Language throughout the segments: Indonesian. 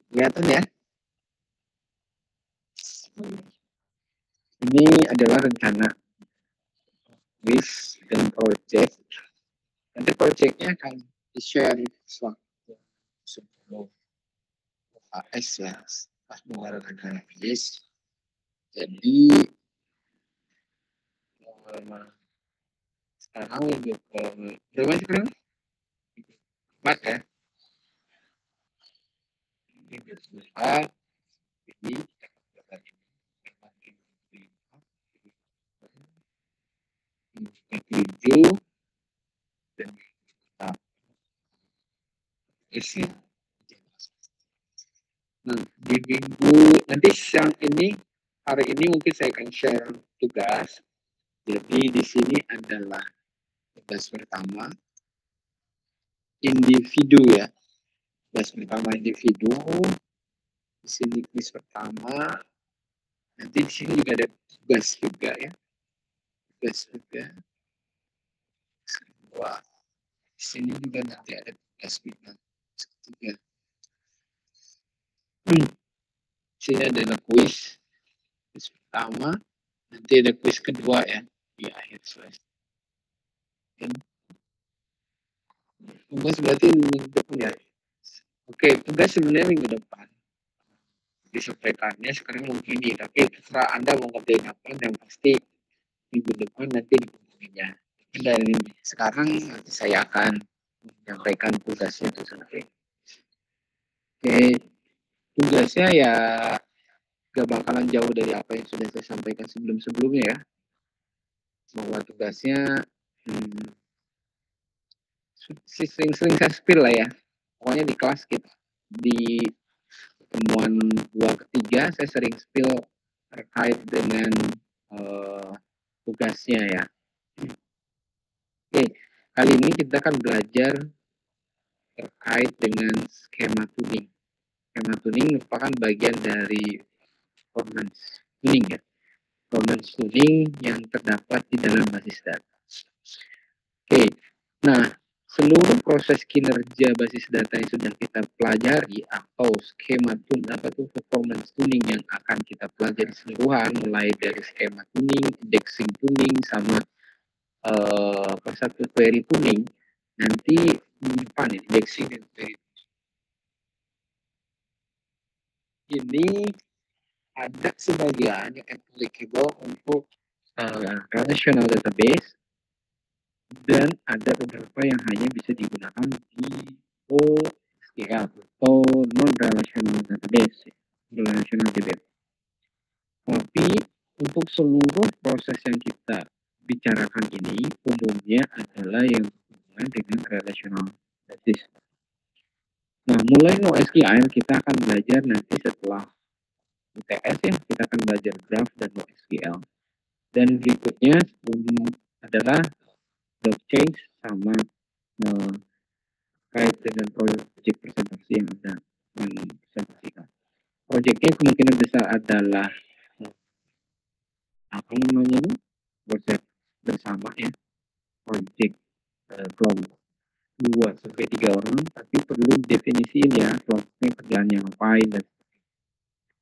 Kelihatan ya? Ini adalah rencana WIS dan project. Nanti projectnya akan di-share sewaktu sebelum UAS ya, pas mengeluarkan WIS. Jadi sekarang berapa sekarang? 4 ya. Ini 4. Jadi tujuh dan isi. Nah, di minggu nanti siang ini, hari ini mungkin saya akan share tugas. Jadi di sini adalah tugas pertama individu ya. Tugas pertama individu. Di sini tugas pertama. Nanti di sini juga ada tugas juga ya. Tugas juga. Kedua. Di sini juga nanti ada tugas juga. Ketiga. Di sini adalah kuis. Kuis pertama. Nanti ada kuis kedua ya di akhir semester. Tugas berarti minggu depan ya. Oke, tugas sebenarnya minggu depan. Disampaikannya sekarang begini, tapi terserah Anda mau ngerjain apa, yang pasti minggu depan nanti dihubunginya. Dan sekarang nanti saya akan menyampaikan tugasnya itu sendiri. Oke, tugasnya ya gak bakalan jauh dari apa yang sudah saya sampaikan sebelum-sebelumnya ya. Bahwa tugasnya sering-sering saya spill lah ya. Pokoknya di kelas kita, di pertemuan 2 ketiga saya sering spill terkait dengan tugasnya ya. Oke, kali ini kita akan belajar terkait dengan skema tuning. Skema tuning merupakan bagian dari performance tuning ya. Performance tuning yang terdapat di dalam basis data. Oke, nah seluruh proses kinerja basis data yang sudah kita pelajari atau skema tuning performance tuning yang akan kita pelajari seluruhan, mulai dari skema tuning, indexing tuning, sama satu query tuning, nanti di depan ya, indexing dan query ini ada sebagian yang applicable untuk relational database, dan ada beberapa yang hanya bisa digunakan di OSQL atau non-relational database, relational database. Tapi untuk seluruh proses yang kita bicarakan ini umumnya adalah yang berhubungan dengan relational database. Nah, mulai NoSQL kita akan belajar nanti setelah UTS ya, kita akan belajar graph dan NoSQL. Dan berikutnya adalah blockchain sama terkait dengan proyek presentasi yang ada yang dipresentasikan. Proyeknya kemungkinan besar adalah apa namanya nih? Proyek bersama ya, proyek kelompok 2-3 orang, tapi perlu definisiin ya kelompoknya kerjaannya ngapain dan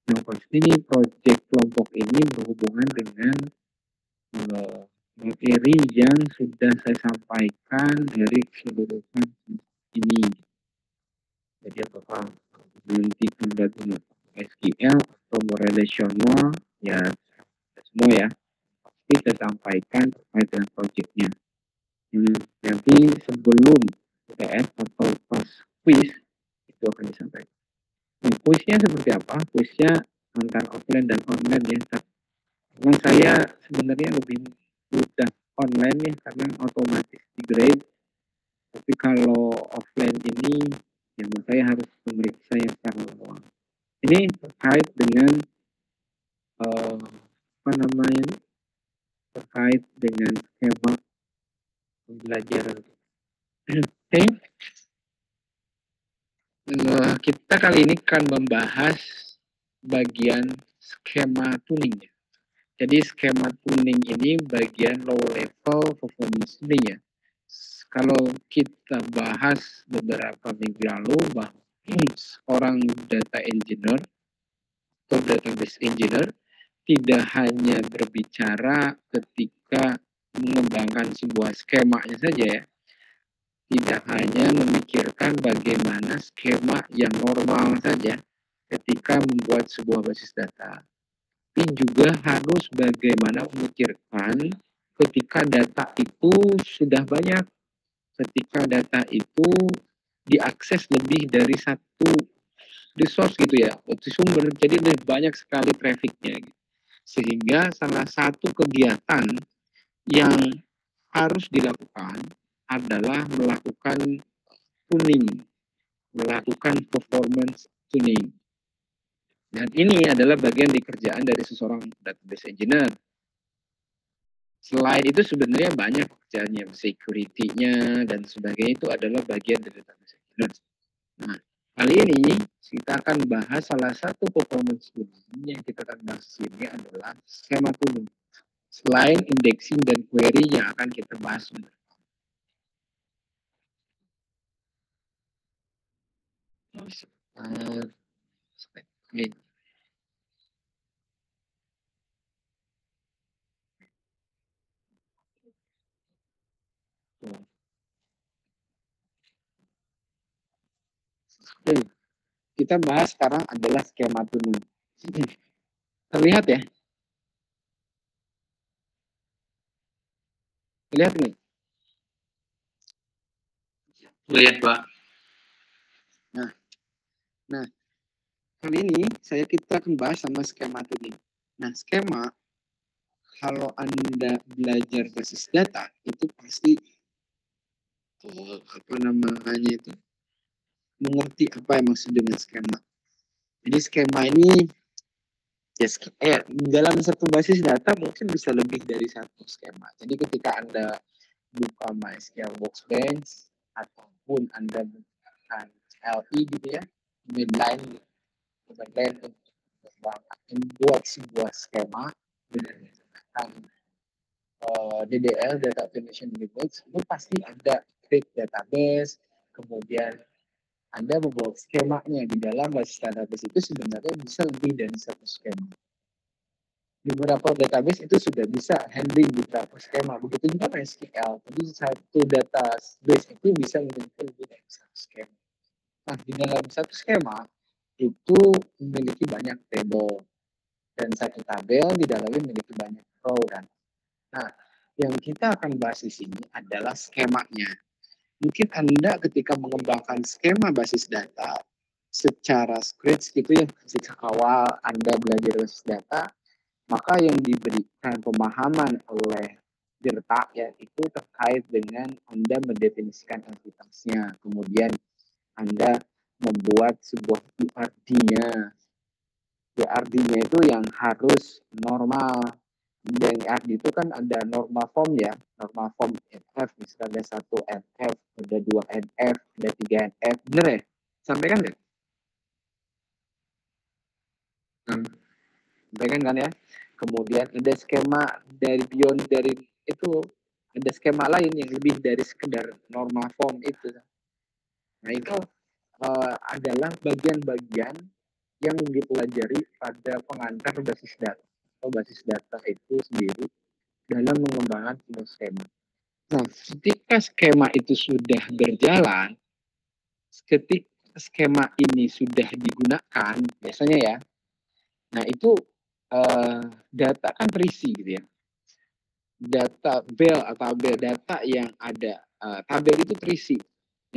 yang pasti proyek kelompok ini berhubungan dengan materi yang sudah saya sampaikan dari keseluruhan ini. Jadi apakah nanti menggunakan SQL atau relational ya semua ya pasti saya sampaikan terkait dengan proyeknya. Nanti sebelum UTS atau pas quiz itu akan disampaikan. Nah, kuisnya seperti apa? Kuisnya antara offline dan online ya. Karena saya sebenarnya lebih mudah online ya karena otomatis di grade. Tapi kalau offline ini ya saya harus memeriksa yang secara manual. Ini terkait dengan terkait dengan skema pembelajaran. Oke. Kita kali ini akan membahas bagian skema tuning. Jadi skema tuning ini bagian low level performance tuning ya. Kalau kita bahas beberapa minggu lalu bahwa Seorang data engineer atau database engineer tidak hanya berbicara ketika mengembangkan sebuah skemanya saja ya, tidak hanya memikirkan bagaimana skema yang normal saja ketika membuat sebuah basis data, tapi juga harus bagaimana memikirkan ketika data itu sudah banyak, ketika data itu diakses lebih dari satu resource gitu ya, satu sumber, jadi lebih banyak sekali trafficnya. Sehingga salah satu kegiatan yang harus dilakukan adalah melakukan tuning, melakukan performance tuning. Dan ini adalah bagian di kerjaan dari seseorang database engineer. Selain itu sebenarnya banyak pekerjaannya, security-nya dan sebagainya itu adalah bagian dari database engineer. Nah, kali ini kita akan bahas salah satu performance tuning yang kita akan bahas ini adalah skema tuning. Selain indexing dan query yang akan kita bahas. Kita bahas sekarang adalah skema tuning. Terlihat ya? Lihat nih. Lihat, Pak. Nah, kali ini kita akan bahas sama skema tuning. Nah, skema, kalau Anda belajar basis data, itu pasti mengerti apa yang maksud dengan skema. Jadi skema ini dalam satu basis data mungkin bisa lebih dari satu skema. Jadi ketika Anda buka MySQL Workbench ataupun Anda menggunakan LE gitu ya, mainline untuk membuat sebuah skema dengan menggunakan DDL, Data Automation Language, itu pasti ada create database, kemudian Anda membuat skemanya di dalam basis database itu sebenarnya bisa lebih dari satu skema. Di beberapa database itu sudah bisa handling beberapa skema. Begitu juga MySQL. Jadi satu database itu bisa memiliki lebih dari satu skema. Nah, di dalam satu skema itu memiliki banyak tabel. Dan satu tabel di dalamnya memiliki banyak row dan. Nah, yang kita akan bahas di sini adalah skemanya. Mungkin Anda ketika mengembangkan skema basis data secara scratch gitu ya, sejak awal Anda belajar basis data, maka yang diberikan pemahaman oleh Jerta ya itu terkait dengan Anda mendefinisikan entitasnya, kemudian Anda membuat sebuah URD-nya. URD-nya itu yang harus normal. Dan URD itu kan ada normal form ya, normal form NF, misalnya ada 1 NF, ada 2 NF, ada 3 NF, bener ya? Sampaikan nggak? Sampaikan kan ya? Kemudian ada skema dari beyond dari itu, ada skema lain yang lebih dari sekedar normal form itu. Nah itu adalah bagian-bagian yang dipelajari pada pengantar basis data atau basis data itu sendiri dalam mengembangkan sebuah skema. Nah, ketika skema itu sudah berjalan, ketika skema ini sudah digunakan, biasanya ya, nah itu data kan terisi gitu ya. Data tabel data yang ada, tabel itu terisi,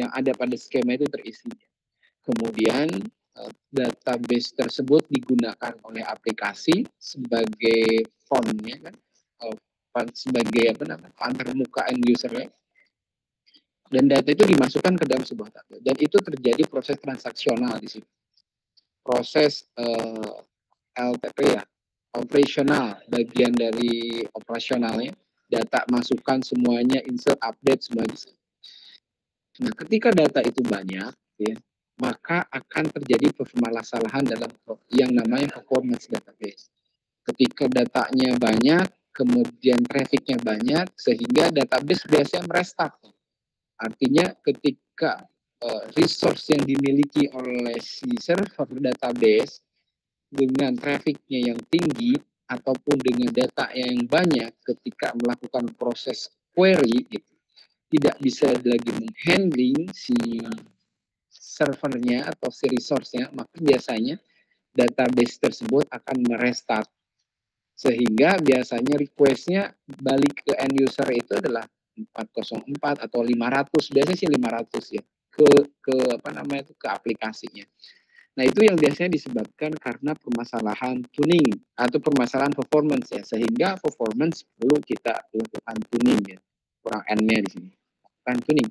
yang ada pada skema itu terisi. Kemudian database tersebut digunakan oleh aplikasi sebagai fontnya kan, sebagai antarmuka end usernya, dan data itu dimasukkan ke dalam sebuah tabel dan itu terjadi proses transaksional di situ, proses LTP ya, operasional, bagian dari operasionalnya, data masukkan semuanya, insert, update semuanya. Nah, ketika data itu banyak ya, maka akan terjadi permasalahan dalam yang namanya performance database. Ketika datanya banyak, kemudian trafficnya banyak, sehingga database biasanya merestart. Artinya ketika resource yang dimiliki oleh si server database dengan trafficnya yang tinggi ataupun dengan data yang banyak ketika melakukan proses query gitu, tidak bisa lagi menghandling si servernya atau si resource-nya, maka biasanya database tersebut akan merestart. Sehingga biasanya request-nya balik ke end user itu adalah 404 atau 500, biasanya sih 500 ya, ke apa namanya itu, ke aplikasinya. Nah, itu yang biasanya disebabkan karena permasalahan tuning atau permasalahan performance ya, sehingga performance perlu kita lakukan tuning ya. Kurang N-nya di sini. Lakukan tuning.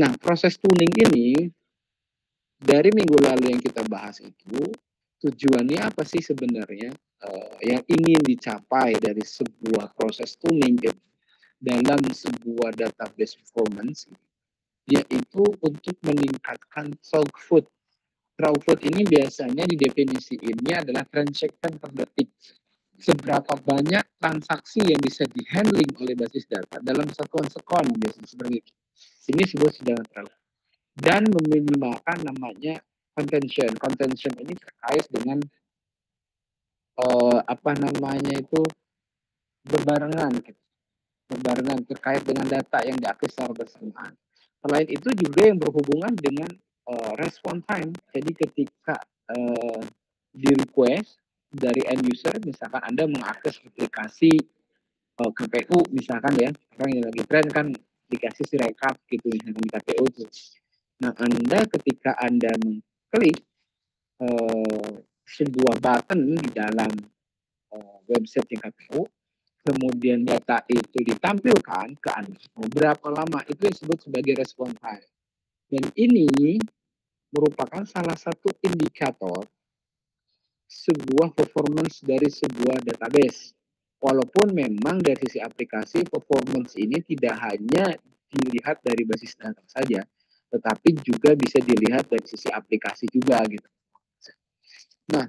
Nah, proses tuning ini dari minggu lalu yang kita bahas itu tujuannya apa sih sebenarnya yang ingin dicapai dari sebuah proses tuning gitu, dalam sebuah database performance, yaitu untuk meningkatkan throughput. Throughput ini biasanya didefinisikannya adalah transaction per detik. Seberapa banyak transaksi yang bisa dihandling oleh basis data dalam satuan sekon, biasanya seperti itu. Ini sebuah sejarah throughput. Dan meminimalkan namanya contention. Contention ini terkait dengan apa namanya itu berbarengan, gitu. Berbarengan terkait dengan data yang diakses secara bersamaan. Selain itu juga yang berhubungan dengan response time. Jadi ketika di request dari end user, misalkan Anda mengakses aplikasi KPU misalkan ya, sekarang yang lagi tren kan aplikasi Sirekap gitu misalkan di KPU itu. Nah, Anda ketika Anda mengklik sebuah button di dalam website yang KPU, kemudian data itu ditampilkan ke Anda. Berapa lama itu disebut sebagai response time. Dan ini merupakan salah satu indikator sebuah performance dari sebuah database. Walaupun memang dari sisi aplikasi performance ini tidak hanya dilihat dari basis data saja, tetapi juga bisa dilihat dari sisi aplikasi juga gitu. Nah,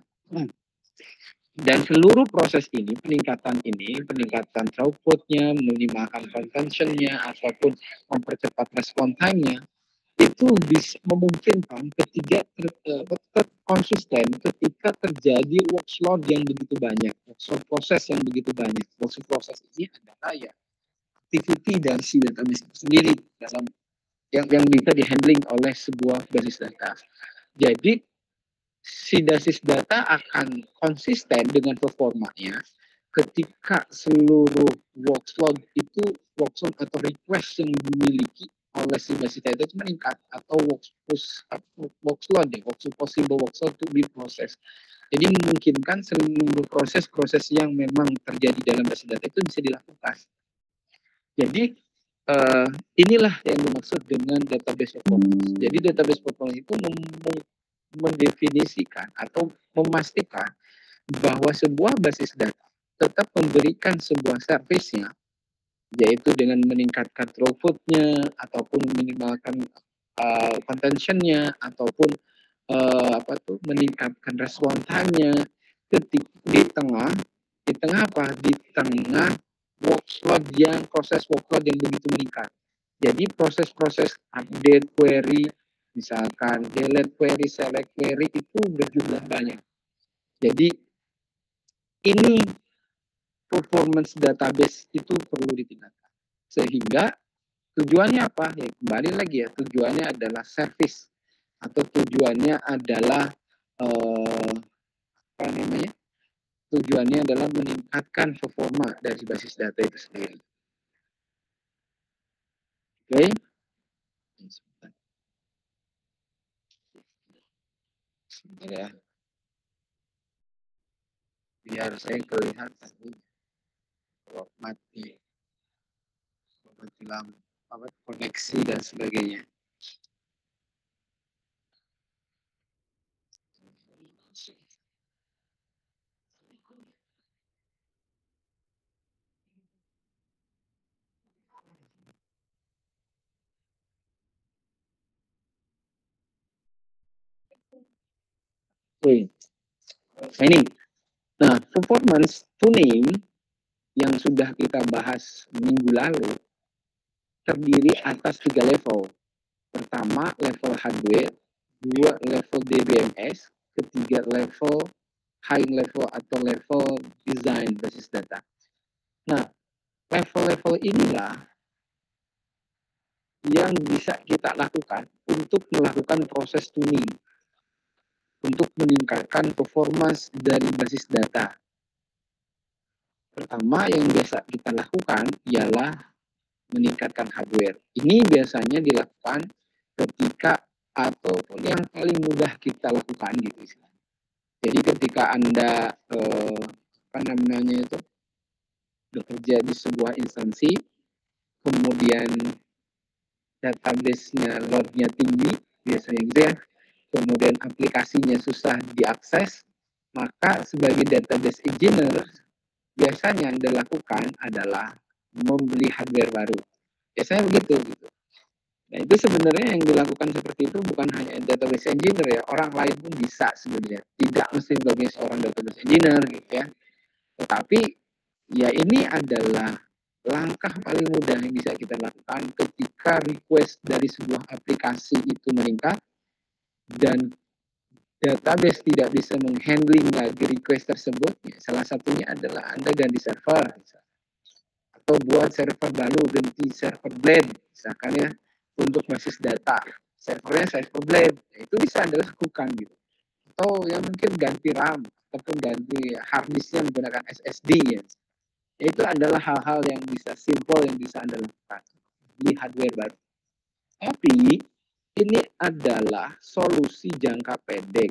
dan seluruh proses ini, peningkatan throughput-nya, meminimalkan contention-nya, ataupun mempercepat respon time-nya, itu bisa memungkinkan ketika tetap konsisten ketika terjadi workload yang begitu banyak, workload proses yang begitu banyak. Workload proses ini adalah ya activity dari si database sendiri dalam yang bisa dihandling oleh sebuah basis data. Jadi si basis data akan konsisten dengan performanya ketika seluruh workload atau request yang dimiliki oleh si basis data itu meningkat, atau possible workload to be processed. Jadi memungkinkan seluruh proses-proses yang memang terjadi dalam basis data itu bisa dilakukan. Jadi inilah yang dimaksud dengan database performance. Jadi database performance itu mendefinisikan atau memastikan bahwa sebuah basis data tetap memberikan sebuah servisnya, yaitu dengan meningkatkan throughput-nya ataupun meminimalkan contention-nya ataupun meningkatkan response time-nya di tengah proses workload yang begitu meningkat. Jadi proses-proses update query, misalkan delete query, select query itu berjumlah banyak. Jadi ini performance database itu perlu ditingkatkan. Sehingga tujuannya apa? Ya kembali lagi ya, tujuannya adalah service atau tujuannya adalah tujuannya adalah meningkatkan performa dari basis data itu sendiri. Oke. Sebentar ya. Biar saya kelihatan kalau mati lampu, koneksi dan sebagainya. Oke. Ini. Nah, performance tuning yang sudah kita bahas minggu lalu terdiri atas 3 level. Pertama, level hardware, dua, level DBMS, ketiga, level high level atau level design basis data. Nah, level-level inilah yang bisa kita lakukan untuk melakukan proses tuning, untuk meningkatkan performance dari basis data. Pertama yang biasa kita lakukan ialah meningkatkan hardware. Ini biasanya dilakukan ketika ataupun yang paling mudah kita lakukan gitu. Jadi ketika Anda bekerja di sebuah instansi, kemudian database-nya load-nya tinggi, biasanya gitu ya, kemudian aplikasinya susah diakses, maka sebagai database engineer, biasanya yang dilakukan adalah membeli hardware baru. Biasanya begitu gitu. Nah, itu sebenarnya yang dilakukan seperti itu bukan hanya database engineer ya, orang lain pun bisa sebenarnya. Tidak mesti sebagai seorang database engineer gitu ya. Tetapi ya ini adalah langkah paling mudah yang bisa kita lakukan ketika request dari sebuah aplikasi itu meningkat dan database tidak bisa menghandling lagi request tersebut. Ya, salah satunya adalah Anda ganti server atau buat server baru, ganti server blade misalkan ya, untuk basis data servernya server blade, itu bisa Anda lakukan gitu. Atau yang mungkin ganti RAM ataupun ganti hard disknya menggunakan SSD ya. Itu adalah hal-hal yang bisa simple yang bisa Anda lakukan di hardware baru. Tapi ini adalah solusi jangka pendek.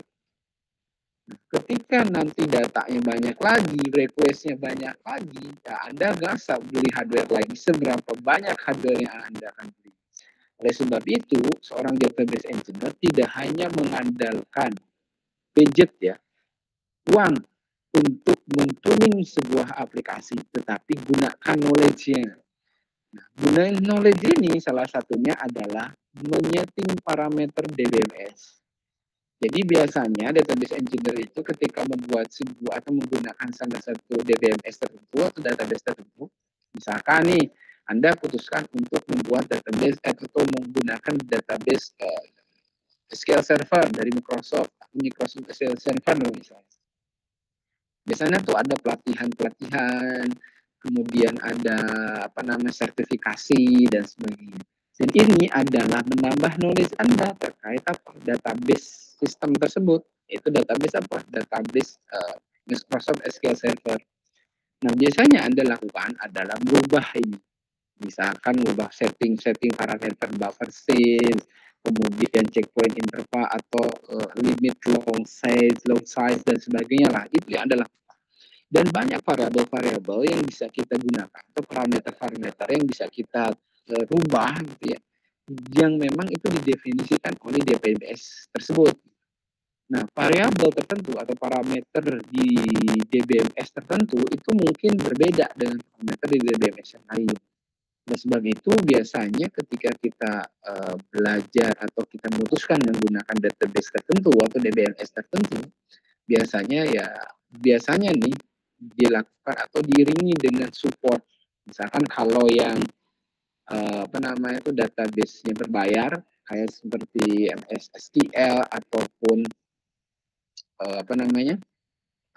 Ketika nanti datanya banyak lagi, request-nya banyak lagi, ya Anda nggak usah beli hardware lagi seberapa banyak hardware yang Anda akan beli. Oleh sebab itu, seorang database engineer tidak hanya mengandalkan budget ya, uang untuk men-tuning sebuah aplikasi, tetapi gunakan knowledge-nya. Nah, gunakan knowledge ini salah satunya adalah menyeting parameter DBMS. Jadi biasanya database engineer itu ketika membuat sebuah atau menggunakan salah satu DBMS tertentu atau database tertentu, misalkan nih Anda putuskan untuk membuat database atau menggunakan database SQL Server dari Microsoft SQL Server misalnya. Biasanya tuh ada pelatihan-pelatihan, kemudian ada sertifikasi dan sebagainya. Dan ini adalah menambah knowledge Anda terkait database sistem tersebut. Itu database apa? Database Microsoft SQL Server. Nah, biasanya Anda lakukan adalah merubah ini. Misalkan merubah setting parameter buffer size, kemudian checkpoint interval atau limit load size dan sebagainya lah. Itu yang adalah dan banyak variabel-variabel yang bisa kita gunakan atau parameter-parameter yang bisa kita rubah gitu ya, yang memang itu didefinisikan oleh DBMS tersebut. Nah, variabel tertentu atau parameter di DBMS tertentu itu mungkin berbeda dengan parameter di DBMS yang lain. Nah, sebagai itu biasanya ketika kita belajar atau kita memutuskan menggunakan database tertentu atau DBMS tertentu, biasanya nih dilakukan atau diiringi dengan support. Misalkan kalau yang database-nya berbayar kayak seperti MS SQL ataupun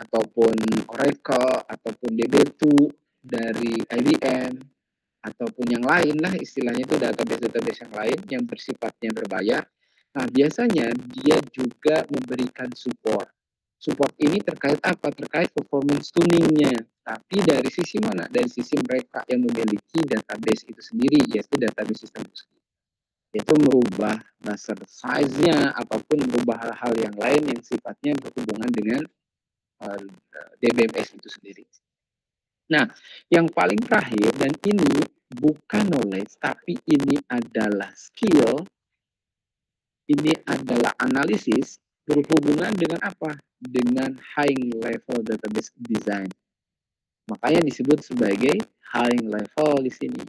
ataupun Oracle ataupun DB2 dari IBM ataupun yang lain lah istilahnya itu database yang lain yang bersifatnya berbayar. Nah, biasanya dia juga memberikan support. Support ini terkait apa? Terkait performance tuningnya. Tapi dari sisi mana? Dari sisi mereka yang memiliki database itu sendiri, yaitu database sistem itu sendiri. Yaitu merubah buffer size-nya, ataupun merubah hal-hal yang lain yang sifatnya berhubungan dengan DBMS itu sendiri. Nah, yang paling terakhir, dan ini bukan knowledge, tapi ini adalah skill, ini adalah analisis, berhubungan dengan apa? Dengan high level database design. Makanya disebut sebagai high level di sini.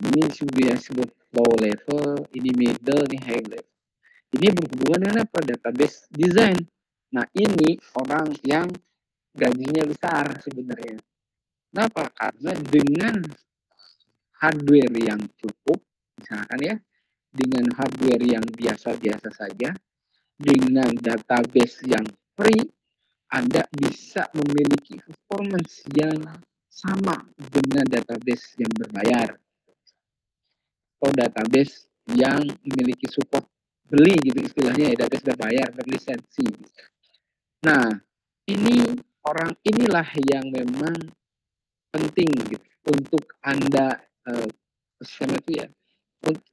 Ini sudah disebut low level, ini middle, ini high level. Ini berhubungan dengan apa? Database design. Nah, ini orang yang gajinya besar sebenarnya. Kenapa? Karena dengan hardware yang cukup, misalkan ya, dengan hardware yang biasa-biasa saja, dengan database yang free, Anda bisa memiliki performance yang sama dengan database yang berbayar atau database yang memiliki support beli gitu istilahnya ya, database berbayar berlisensi. Nah, inilah yang memang penting gitu untuk Anda sama itu ya,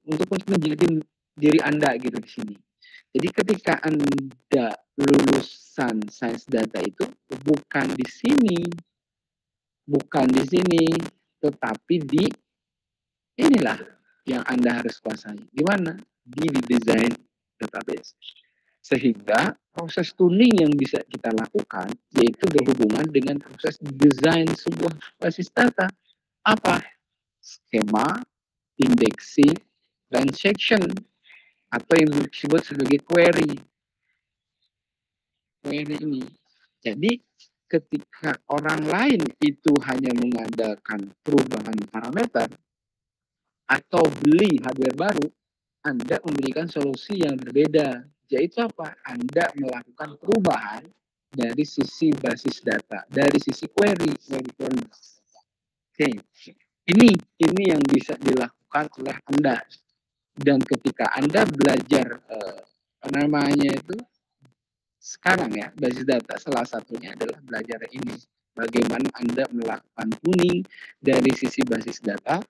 untuk menjadi diri Anda gitu di sini. Jadi ketika Anda lulusan sains data itu bukan di sini, tetapi di inilah yang Anda harus kuasai. Gimana? Di desain database. Sehingga proses tuning yang bisa kita lakukan yaitu berhubungan dengan proses desain sebuah basis data. Apa? Skema, indexing, transaction, atau yang disebut sebagai query ini. Jadi ketika orang lain itu hanya mengandalkan perubahan parameter atau beli hardware baru, Anda memberikan solusi yang berbeda. Yaitu apa? Anda melakukan perubahan dari sisi basis data, dari sisi query. Oke. Ini yang bisa dilakukan oleh Anda. Dan ketika Anda belajar itu sekarang ya, basis data salah satunya adalah belajar ini. Bagaimana Anda melakukan tuning dari sisi basis data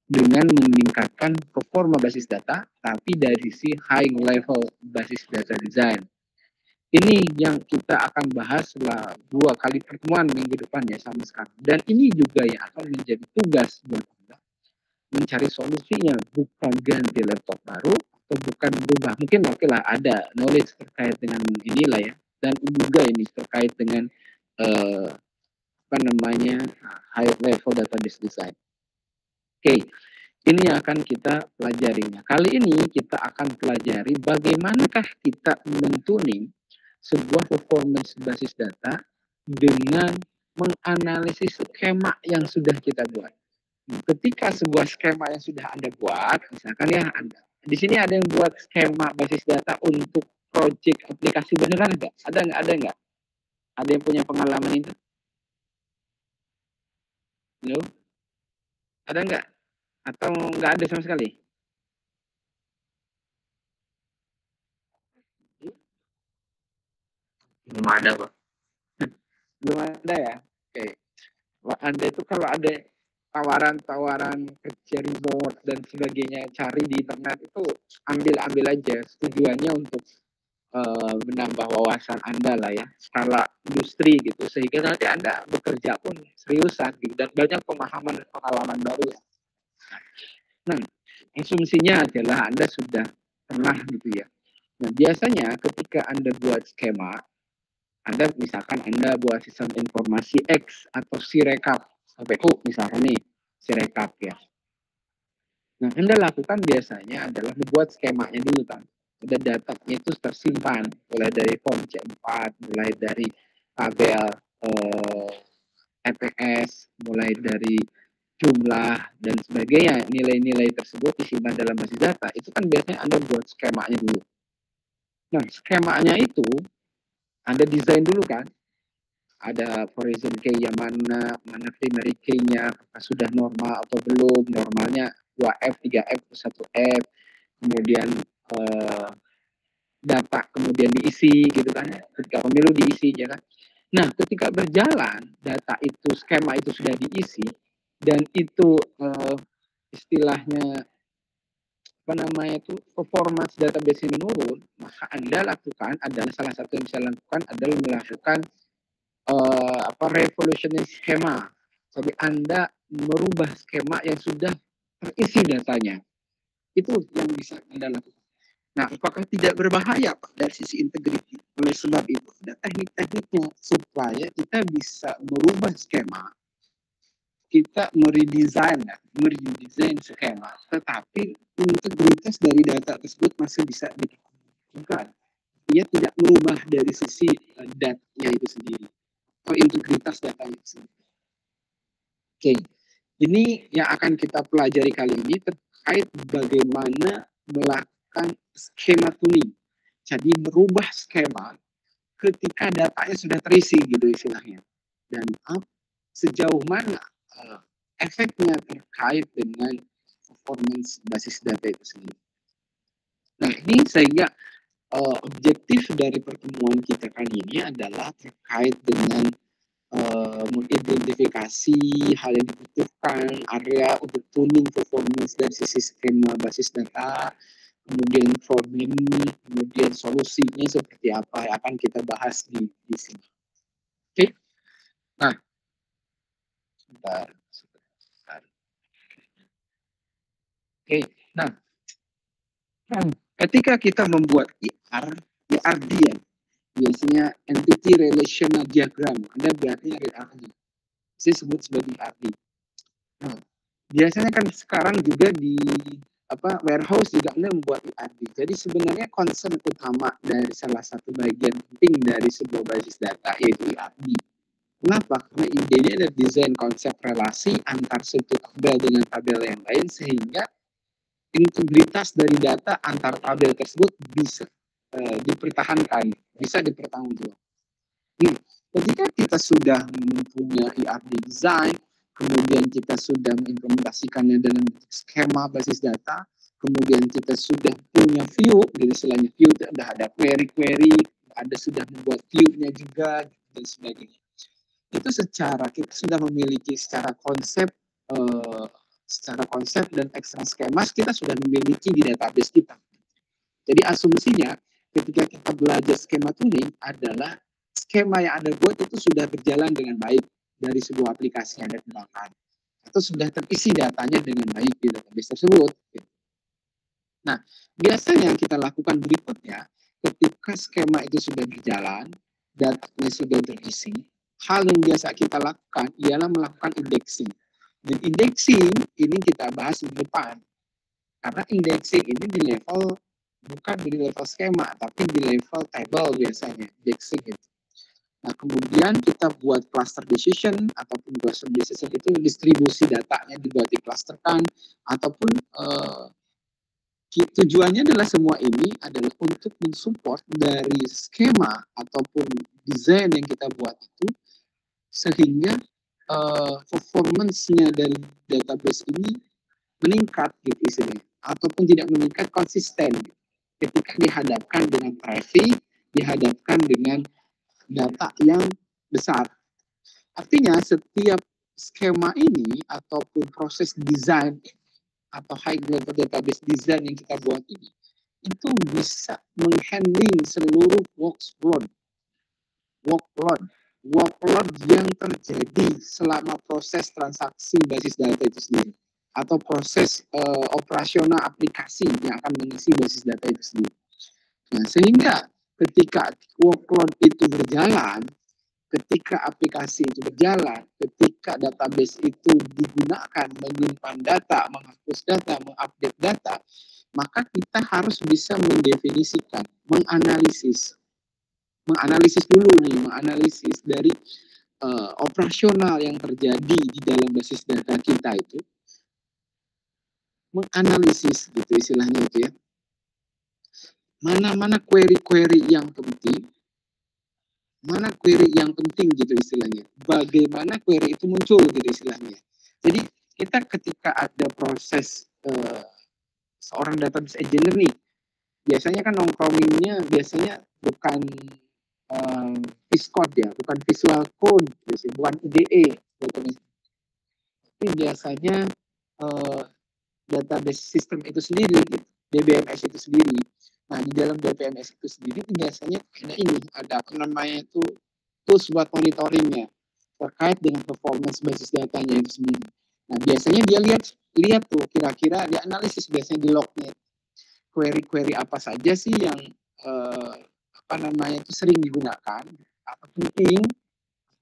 dengan meningkatkan performa basis data, tapi dari sisi high level basis data design. Ini yang kita akan bahas setelah 2 kali pertemuan minggu depan ya sama sekarang. Dan ini juga yang akan menjadi tugas buat Anda mencari solusinya, bukan ganti laptop baru atau bukan berubah. Mungkin oke lah ada knowledge terkait dengan inilah ya, dan juga ini terkait dengan high level database design. Oke, ini yang akan kita pelajarinya. Kali ini kita akan pelajari bagaimanakah kita mentuning sebuah performance basis data dengan menganalisis skema yang sudah kita buat. Ketika sebuah skema yang sudah Anda buat, misalkan ya Anda, di sini ada yang buat skema basis data untuk project aplikasi beneran enggak? Ada nggak? Ada yang punya pengalaman itu? Halo? Ada nggak? Atau nggak ada sama sekali? Belum ada, Pak. Belum ada ya? Oke. Anda itu kalau ada tawaran kerja remote dan sebagainya, cari di internet itu ambil aja. Tujuannya untuk menambah wawasan Anda lah ya, skala industri gitu, sehingga nanti Anda bekerja pun seriusan gitu dan banyak pemahaman dan pengalaman baru ya. Nah, asumsinya adalah Anda sudah pernah gitu ya. Nah, biasanya ketika Anda buat skema, misalkan Anda buat sistem informasi X atau Sirekap, SPU misalkan nih, Sirekap ya. Nah, Anda lakukan biasanya adalah membuat skemanya dulu kan. Ada datanya itu tersimpan, mulai dari form C4, mulai dari tabel EPS, mulai dari jumlah dan sebagainya, nilai-nilai tersebut disimpan dalam basis data, itu kan biasanya Anda buat skemanya dulu. Nah, skemanya itu Anda desain dulu kan, ada horizon key yang mana primary key-nya apakah sudah normal atau belum, normalnya 2F, 3F, 1F, kemudian data kemudian diisi gitu kan, ketika pemilu diisi ya kan. Nah, ketika berjalan data itu, skema itu sudah diisi dan itu istilahnya performance database menurun, maka Anda lakukan adalah salah satu yang bisa lakukan adalah melakukan revolutionary skema. Jadi Anda merubah skema yang sudah terisi datanya. Itu yang bisa Anda lakukan. Nah, apakah tidak berbahaya Pak dari sisi integriti? Oleh sebab itu, ada teknik-tekniknya supaya kita bisa merubah skema, kita meredesain skema, tetapi integritas dari data tersebut masih bisa dilakukan. Dia tidak merubah dari sisi datanya itu sendiri atau integritas datanya itu sendiri. Oke, ini yang akan kita pelajari kali ini terkait bagaimana melakukan skema tuning. Jadi merubah skema ketika datanya sudah terisi gitu istilahnya. Dan sejauh mana efeknya terkait dengan performance basis data itu sendiri. Nah, ini sehingga objektif dari pertemuan kita kali ini adalah terkait dengan mengidentifikasi hal yang dibutuhkan, area untuk tuning performance dari sisi skema basis data, kemudian problem, kemudian solusinya seperti apa yang akan kita bahas di sini. Oke, nah, sebentar. Oke, nah, ketika kita membuat ERD ya, biasanya Entity Relational Diagram, Anda berarti nyari ERD. Saya sebut sebagai ERD. Nah, biasanya kan sekarang juga di warehouse juga Anda membuat ERD. Jadi sebenarnya concern utama dari salah satu bagian penting dari sebuah basis data yaitu ERD. Kenapa? Karena idenya adalah desain konsep relasi antar suatu tabel dengan tabel yang lain sehingga integritas dari data antar tabel tersebut bisa dipertahankan, bisa dipertanggungjawabkan. Ketika kita sudah mempunyai ERD design, kemudian kita sudah mengimplementasikannya dalam skema basis data, kemudian kita sudah punya view, jadi selain view ada query, ada sudah membuat view-nya juga dan sebagainya. Itu kita sudah memiliki secara konsep dan ekstra skema kita sudah memiliki di database kita. Jadi asumsinya ketika kita belajar skema tuning adalah skema yang Anda buat itu sudah berjalan dengan baik dari sebuah aplikasi yang Anda kembangkan atau sudah terisi datanya dengan baik di database tersebut. Nah, biasanya yang kita lakukan berikutnya ketika skema itu sudah berjalan, datanya sudah terisi, hal yang biasa kita lakukan ialah melakukan indexing. Dan indexing ini kita bahas di depan. Karena indexing ini di level, bukan di level skema, tapi di level table biasanya, indexing itu. Nah, kemudian kita buat cluster decision, ataupun cluster decision itu distribusi datanya dibuat diklusterkan, ataupun tujuannya adalah semua ini adalah untuk mensupport dari skema ataupun desain yang kita buat itu, sehingga performance-nya dari database ini meningkat gitu istilahnya, ataupun tidak meningkat, konsisten ketika dihadapkan dengan traffic, dihadapkan dengan data yang besar. Artinya setiap skema ini ataupun proses desain atau high level database design yang kita buat ini itu bisa menghandling seluruh workload yang terjadi selama proses transaksi basis data itu sendiri atau proses operasional aplikasi yang akan mengisi basis data itu sendiri. Nah, sehingga ketika workload itu berjalan, ketika aplikasi itu berjalan, ketika database itu digunakan menyimpan data, menghapus data, mengupdate data, maka kita harus bisa mendefinisikan, menganalisis dari operasional yang terjadi di dalam basis data kita itu, menganalisis gitu istilahnya itu ya, mana query yang penting, mana query yang penting gitu istilahnya, bagaimana query itu muncul gitu istilahnya. Jadi kita ketika ada proses seorang database engineer nih, biasanya kan nongkronginnya biasanya bukan VS Code ya, bukan Visual Code, bukan IDE, tapi biasanya database system itu sendiri, gitu, DBMS itu sendiri. Nah, di dalam DBMS itu sendiri biasanya ada apa namanya itu tools buat monitoringnya terkait dengan performance basis datanya itu sendiri. Nah, biasanya dia lihat tuh kira-kira dia analisis biasanya di lognya query apa saja sih yang itu sering digunakan atau penting,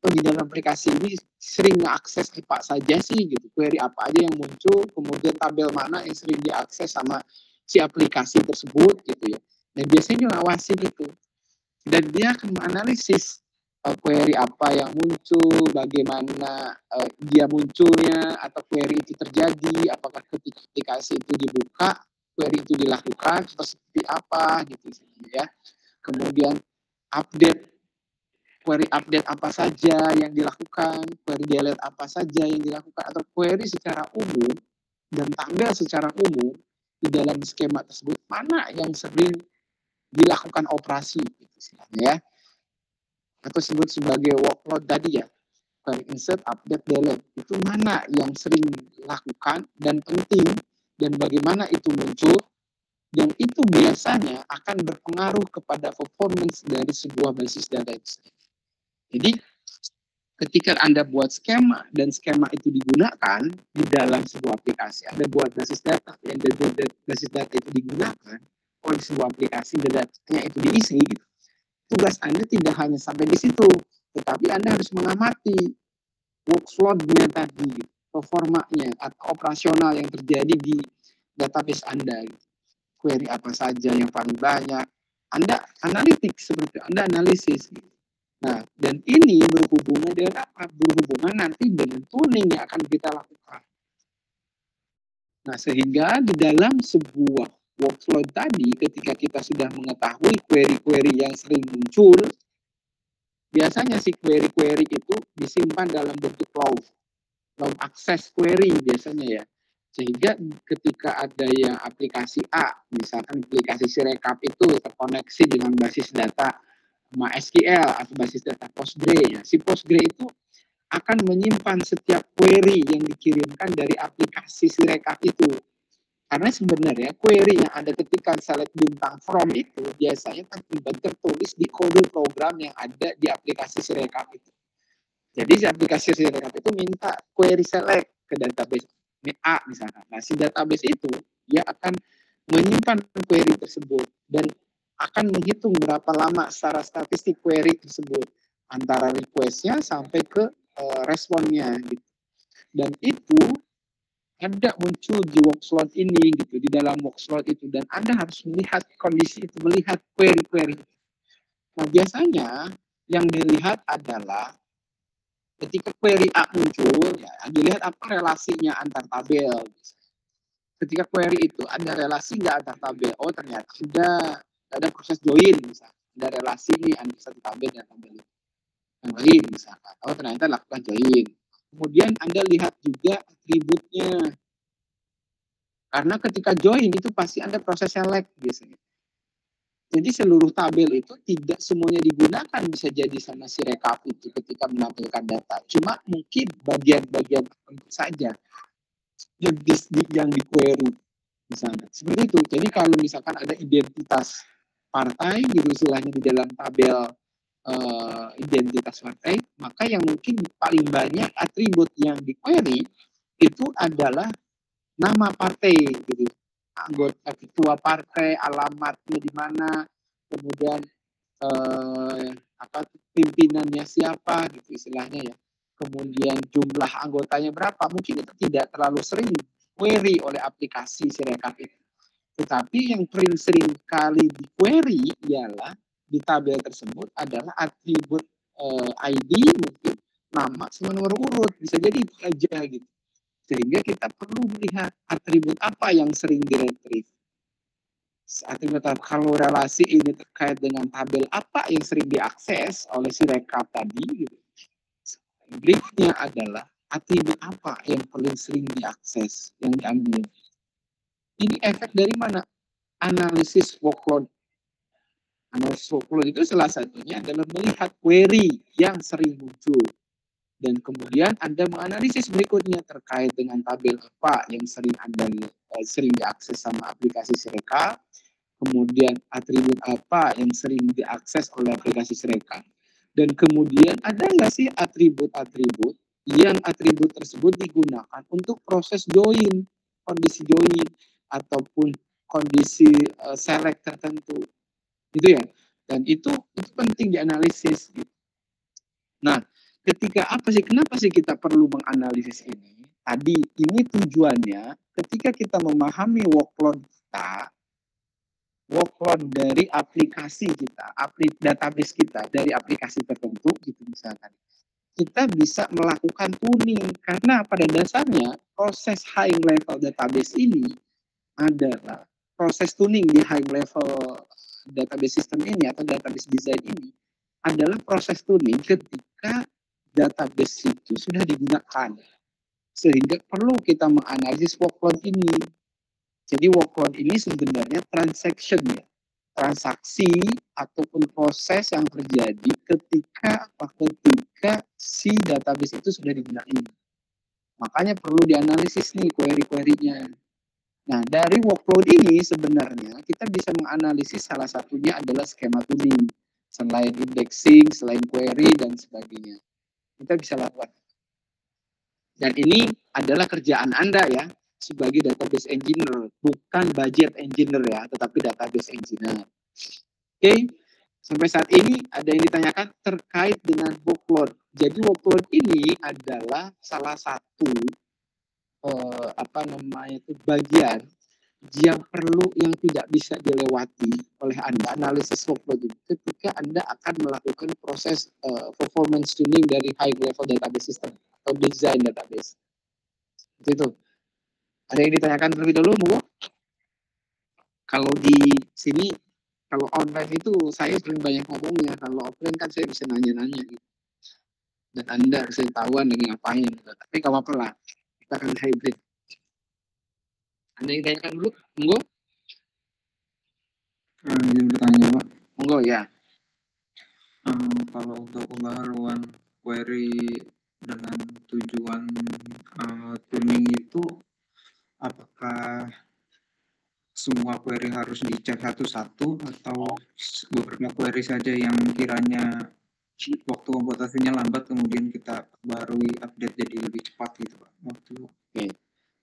atau di dalam aplikasi ini sering mengakses apa saja sih gitu, query apa aja yang muncul, kemudian tabel mana yang sering diakses sama si aplikasi tersebut gitu ya. Dan biasanya dia ngawasin itu dan dia akan menganalisis query apa yang muncul, bagaimana dia munculnya, atau query itu terjadi, apakah ketika aplikasi itu dibuka, query itu dilakukan, atau seperti apa, gitu ya. Kemudian query update apa saja yang dilakukan, query delete apa saja yang dilakukan, atau query secara umum, dan tabel secara umum, di dalam skema tersebut, mana yang sering dilakukan operasi, gitu istilahnya ya. Atau sebut sebagai workload tadi ya, query insert, update, delete, itu mana yang sering dilakukan dan penting, dan bagaimana itu muncul, dan itu biasanya akan berpengaruh kepada performance dari sebuah basis data itu. Jadi ketika Anda buat skema dan skema itu digunakan di dalam sebuah aplikasi, Anda buat basis data, dan basis data itu digunakan oleh sebuah aplikasi dan datanya itu diisi, gitu. Tugas Anda tidak hanya sampai di situ, tetapi Anda harus mengamati workload-nya tadi, performanya atau operasional yang terjadi di database Anda. Query apa saja yang paling banyak. Anda analitik seperti Anda analisis. Nah, dan ini berhubungan dengan apa? Berhubungan nanti dengan tooling yang akan kita lakukan. Nah, sehingga di dalam sebuah workload tadi, ketika kita sudah mengetahui query-query yang sering muncul, biasanya si query-query itu disimpan dalam bentuk log access query biasanya ya. Sehingga ketika ada yang aplikasi A, misalkan aplikasi Sirekap itu terkoneksi dengan basis data MySQL atau basis data Postgre, ya. Si Postgre itu akan menyimpan setiap query yang dikirimkan dari aplikasi Sirekap itu. Karena sebenarnya query yang ada ketika select bintang from itu biasanya tertulis di kode program yang ada di aplikasi Sirekap itu. Jadi si aplikasi Sirekap itu minta query select ke database A misalkan. Nah, si database itu dia akan menyimpan query tersebut dan akan menghitung berapa lama secara statistik query tersebut antara request-nya sampai ke responnya gitu. Dan itu ada muncul di workload ini gitu, di dalam workload itu, dan Anda harus melihat kondisi itu, melihat query-query. Nah, biasanya yang dilihat adalah ketika query A muncul, ya, dilihat apa relasinya antar tabel. Ketika query itu ada relasi nggak antar tabel? Oh, ternyata ada proses join misalnya. Ada relasi nih antara satu tabel dan tabel yang lain misalkan. Oh, ternyata lakukan join. Kemudian Anda lihat juga atributnya. Karena ketika join itu pasti ada proses select biasanya. Jadi seluruh tabel itu tidak semuanya digunakan, bisa jadi sama si Rekap itu ketika menampilkan data. Cuma mungkin bagian-bagian tertentu saja yang di query misalnya. Seperti itu. Jadi kalau misalkan ada identitas partai gitu istilahnya di dalam tabel identitas partai, maka yang mungkin paling banyak atribut yang di query itu adalah nama partai gitu. Anggota ketua partai, alamatnya di mana, kemudian pimpinannya siapa gitu istilahnya ya. Kemudian jumlah anggotanya berapa, mungkin itu tidak terlalu sering query oleh aplikasi Sirekap itu. Tetapi yang paling sering kali di query ialah di tabel tersebut adalah atribut ID, mungkin nama sama nomor urut, bisa jadi itu aja gitu. Sehingga kita perlu melihat atribut apa yang sering diretrieve. Atribut kalau relasi ini terkait dengan tabel apa yang sering diakses oleh Sirekap tadi gitu. Berikutnya adalah atribut apa yang paling sering diakses, yang diambil. Ini efek dari mana? Analisis workload. Analisis workload itu salah satunya adalah melihat query yang sering muncul. Dan kemudian Anda menganalisis berikutnya terkait dengan tabel apa yang sering diakses sama aplikasi Sirekap. Kemudian atribut apa yang sering diakses oleh aplikasi Sirekap. Dan kemudian ada nggak sih atribut-atribut yang atribut tersebut digunakan untuk proses join, kondisi join, ataupun kondisi select tertentu. Gitu ya. Dan itu penting dianalisis. Gitu. Nah, kenapa sih kita perlu menganalisis ini? Tadi ini tujuannya ketika kita memahami workload kita, workload dari aplikasi kita, database kita dari aplikasi tertentu gitu misalkan. Kita bisa melakukan tuning karena pada dasarnya proses high level database ini adalah proses tuning di high level database system ini atau database design ini adalah proses tuning ketika database itu sudah digunakan. Sehingga perlu kita menganalisis workload ini. Jadi workload ini sebenarnya transaction ya. Transaksi ataupun proses yang terjadi ketika si database itu sudah digunakan. Makanya perlu dianalisis nih query-query-nya. Nah, dari workload ini sebenarnya kita bisa menganalisis salah satunya adalah skema tuning. Selain indexing, selain query, dan sebagainya. Kita bisa lakukan. Dan ini adalah kerjaan Anda ya, sebagai database engineer. Bukan budget engineer ya, tetapi database engineer. Oke, sampai saat ini ada yang ditanyakan terkait dengan workload. Jadi workload ini adalah salah satu bagian yang tidak bisa dilewati oleh Anda, analisis workload itu ketika Anda akan melakukan proses performance tuning dari high level database system atau design database. Itu. Ada yang ditanyakan terlebih dahulu, Bu? Kalau di sini, kalau online itu saya sering banyak ngomongnya, kalau offline kan saya bisa nanya-nanya gitu. Dan Anda harus tahuan lagi ngapain gitu. Tapi kalau apa lah, kita akan hybrid. Anda yang ditanyakan dulu, monggo. Izin bertanya, Pak. Monggo ya. Kalau untuk pembaharuan query dengan tujuan tuning itu, apakah semua query harus dicek satu-satu atau beberapa query saja yang kiranya waktu komputasinya lambat kemudian kita barui update jadi lebih cepat gitu, Pak? Oke.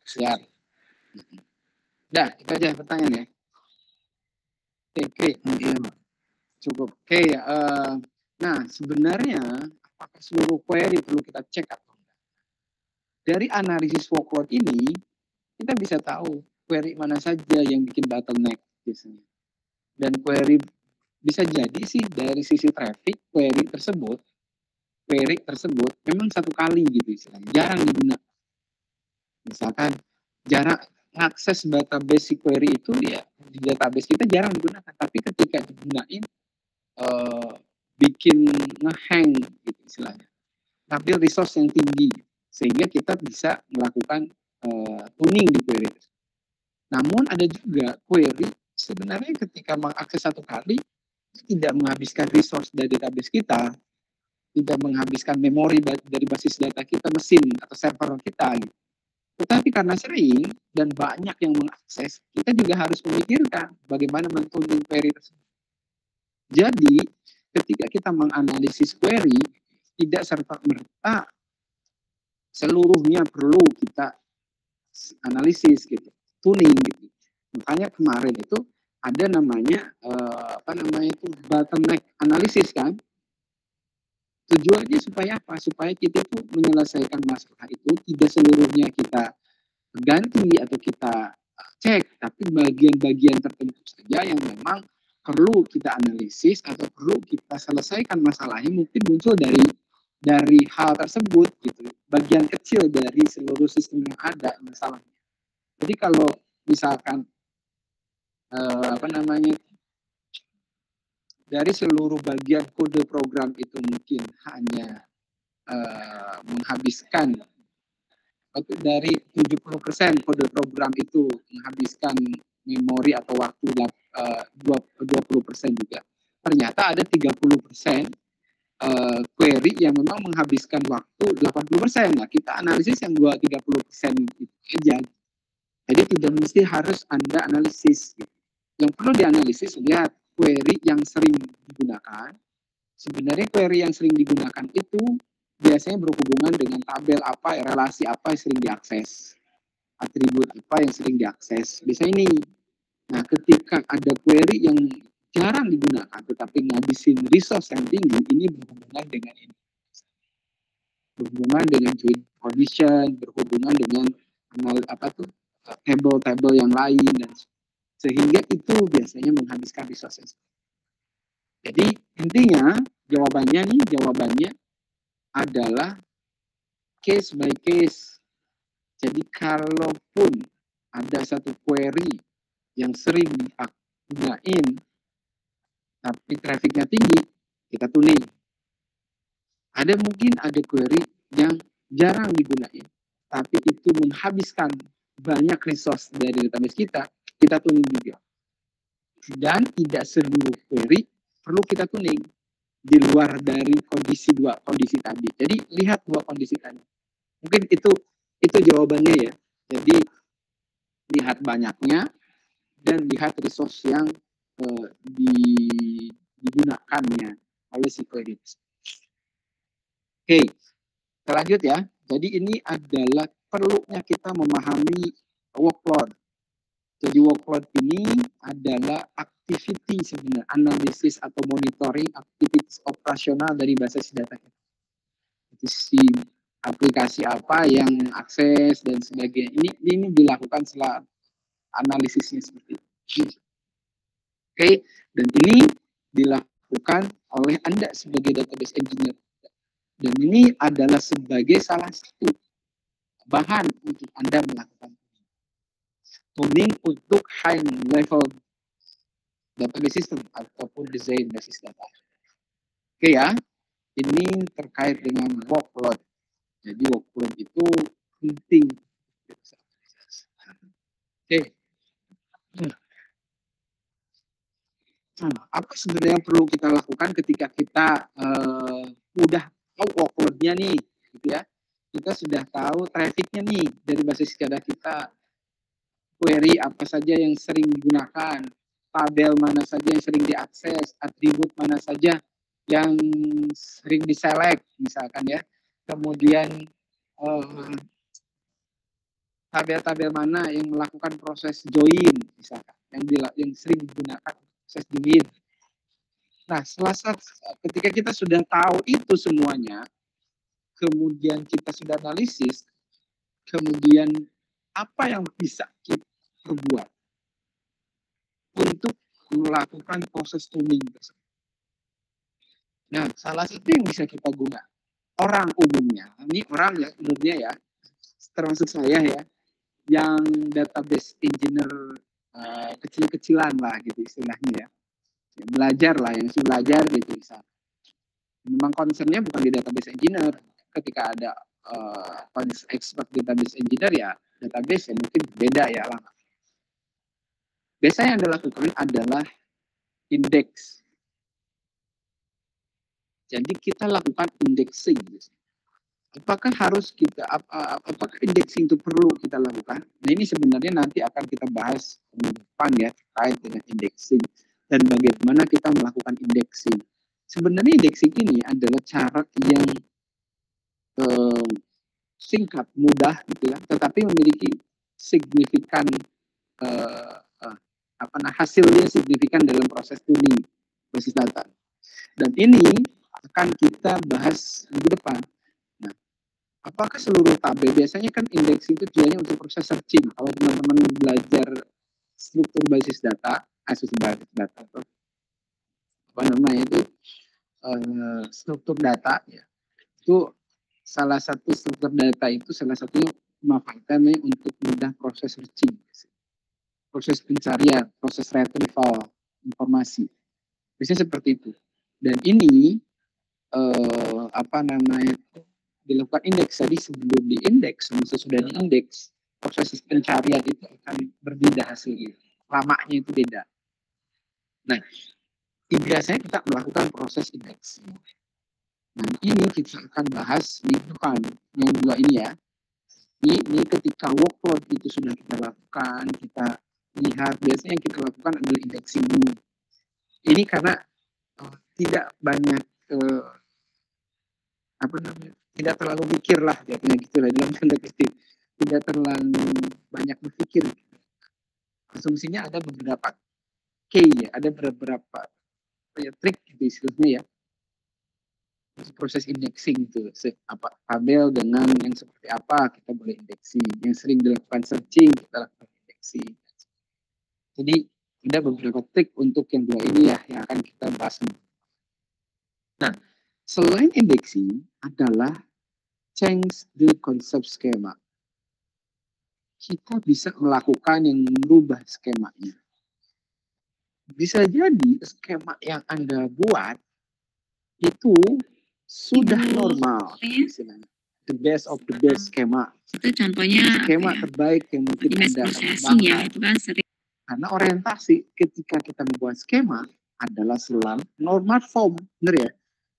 Siap. Dah, itu aja pertanyaan ya. Oke. Iya, Pak. Cukup. Oke. Nah, sebenarnya apakah seluruh query perlu kita cek atau enggak? Dari analisis workload ini, kita bisa tahu query mana saja yang bikin bottleneck biasanya. Dan query bisa jadi sih dari sisi traffic query tersebut memang satu kali gitu istilahnya, jarang digunakan. Misalkan jarak akses database query itu ya di database kita jarang digunakan, tapi ketika digunain bikin ngehang gitu istilahnya, ngambil resource yang tinggi sehingga kita bisa melakukan tuning di query. Namun ada juga query sebenarnya ketika mengakses satu kali tidak menghabiskan resource dari database kita, tidak menghabiskan memori dari basis data kita, mesin atau server kita gitu. Tetapi karena sering dan banyak yang mengakses, kita juga harus memikirkan bagaimana men-tuning query tersebut. Jadi ketika kita menganalisis query, tidak serta-merta seluruhnya perlu kita analisis gitu, tuning gitu. Makanya kemarin itu ada namanya bottleneck analisis kan. Tujuannya supaya apa? Supaya kita itu menyelesaikan masalah itu tidak seluruhnya kita ganti atau kita cek, tapi bagian-bagian tertentu saja yang memang perlu kita analisis atau perlu kita selesaikan masalahnya, mungkin muncul dari hal tersebut gitu. Bagian kecil dari seluruh sistem yang ada masalahnya. Jadi kalau misalkan dari seluruh bagian kode program itu mungkin hanya menghabiskan dari 70% kode program itu menghabiskan memori atau waktu 20% juga. Ternyata ada 30% query yang memang menghabiskan waktu 80%. Nah, kita analisis yang 30% itu aja. Jadi tidak mesti harus Anda analisis. Yang perlu dianalisis, lihat query yang sering digunakan. Sebenarnya query yang sering digunakan itu biasanya berhubungan dengan tabel apa, relasi apa yang sering diakses, atribut apa yang sering diakses. Biasanya ini. Nah, ketika ada query yang jarang digunakan, tetapi ngabisin resource yang tinggi, ini berhubungan dengan ini. Berhubungan dengan join condition, berhubungan dengan table-table yang lain dan Sehingga itu biasanya menghabiskan resources. Jadi intinya jawabannya adalah case by case. Jadi kalaupun ada satu query yang sering digunain tapi trafficnya tinggi, kita tuning. Mungkin ada query yang jarang digunain tapi itu menghabiskan banyak resource dari database kita tuning juga. Dan tidak seluruh query perlu kita tuning di luar dari dua kondisi tadi. Jadi lihat dua kondisi tadi. Mungkin itu jawabannya ya. Jadi lihat banyaknya dan lihat resource yang digunakannya oleh si query. Oke, kita lanjut ya. Jadi ini adalah perlunya kita memahami workload. Jadi workload ini adalah activity sebenarnya, analisis atau monitoring aktivitas operasional dari basis data. Jadi si aplikasi apa yang akses dan sebagainya. Ini dilakukan setelah analisisnya seperti itu. Oke, dan ini dilakukan oleh Anda sebagai database engineer. Dan ini adalah sebagai salah satu bahan untuk Anda melakukan tuning untuk high level database system ataupun desain basis data. Oke ya, ini terkait dengan workload. Jadi workload itu penting. Oke. Apa sebenarnya yang perlu kita lakukan ketika kita udah tahu workload-nya nih, gitu ya? Kita sudah tahu traffic-nya nih dari basis data kita. Query apa saja yang sering digunakan, tabel mana saja yang sering diakses, atribut mana saja yang sering diselect misalkan ya. Kemudian tabel-tabel mana yang melakukan proses join misalkan, yang sering digunakan proses join. Nah, ketika kita sudah tahu itu semuanya, kemudian kita sudah analisis, kemudian apa yang bisa kita buat untuk melakukan proses tuning tersebut. Nah, salah satu yang bisa kita guna orang umumnya, ini orang ya umumnya ya, termasuk saya ya, yang database engineer kecil-kecilan lah gitu istilahnya ya, belajar lah, yang sudah belajar gitu bisa. Memang concernnya bukan di database engineer. Ketika ada expert database engineer ya, database ya mungkin beda ya lah. Biasanya yang dilakukan adalah indeks. Jadi kita lakukan indexing. Apakah apakah indexing itu perlu kita lakukan? Nah ini sebenarnya nanti akan kita bahas di depan ya terkait dengan indexing dan bagaimana kita melakukan indexing. Sebenarnya indexing ini adalah cara yang singkat, mudah gitu ya, tetapi memiliki signifikan hasilnya signifikan dalam proses tuning basis data. Dan ini akan kita bahas minggu depan. Nah, apakah seluruh tabel biasanya kan indexing itu tujuannya untuk proses searching. Kalau teman-teman belajar struktur basis data, struktur data ya, itu salah satu struktur data itu salah satunya memanfaatkannya untuk mudah proses searching, proses pencarian, proses retrieval informasi. Biasanya seperti itu. Dan ini dilakukan indeks. Jadi sebelum diindeks, sesudah diindeks, proses pencarian itu akan berbeda hasilnya. Lamanya itu beda. Nah, biasanya kita melakukan proses indeks. Nah, ini kita akan bahas minggu depan yang dua ini ya. Ini ketika workload itu sudah kita lakukan, kita lihat biasanya yang kita lakukan adalah indexing dulu. Ini karena tidak banyak tidak terlalu mikir lah jadinya gitu lah dalam tanda kutip, tidak terlalu banyak berpikir. Asumsinya ada beberapa ada beberapa trik gitu istilahnya ya. Proses indexing itu tabel dengan yang seperti apa kita boleh indexing, yang sering dilakukan searching kita lakukan indexing. Jadi ada beberapa trik untuk yang dua ini ya yang akan kita bahas. Nah, selain indexing adalah change the concept skema. Kita bisa melakukan yang merubah skemanya. Bisa jadi skema yang Anda buat itu sudah normal, istilahnya. The best of the best skema. Itu contohnya Skema terbaik yang mungkin Anda processing ya, kembangkan. itu kan sering Karena orientasi ketika kita membuat skema adalah selalu normal form, benar ya?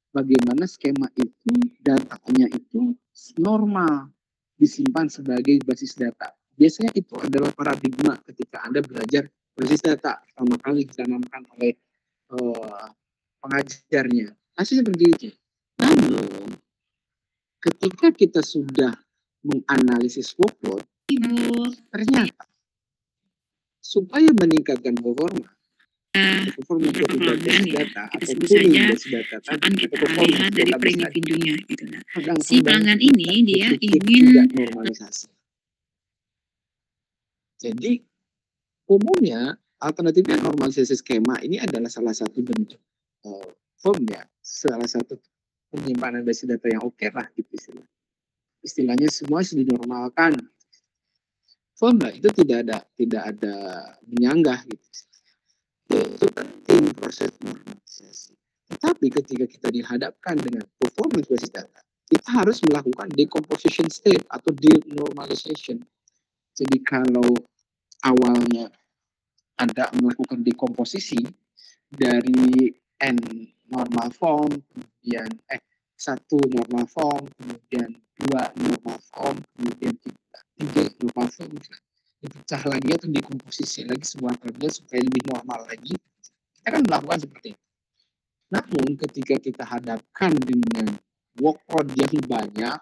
Bagaimana skema itu datanya itu normal disimpan sebagai basis data. Biasanya itu adalah paradigma ketika Anda belajar basis data pertama kali ditanamkan oleh pengajarnya. Pasti seperti itu. Namun ketika kita sudah menganalisis workload, ternyata supaya meningkatkan performa pelanggan basis ya, data kita atau sebut tuning saja basis data akan tadi, kita atau performance lihat dari database premi tadi, pintunya gitu. Nah, si kadang-kadang pelanggan ini dia berpikir ingin tidak normalisasi. Jadi umumnya alternatifnya normalisasi skema ini adalah salah satu bentuk form ya, salah satu penyimpanan basis data yang oke lah gitu istilahnya semua sudah dinormalkan. Form itu tidak ada menyanggah gitu. Itu penting proses normalisasi. Tetapi ketika kita dihadapkan dengan performance basis data, kita harus melakukan decomposition state atau denormalization. Jadi kalau awalnya Anda melakukan dekomposisi dari n normal form, kemudian satu normal form, kemudian dua normal form, kemudian tiga normal form, dipecah lagi atau dekomposisi lagi sebuah tabel supaya lebih normal lagi. Kita kan melakukan seperti itu. Namun ketika kita hadapkan dengan workload yang banyak,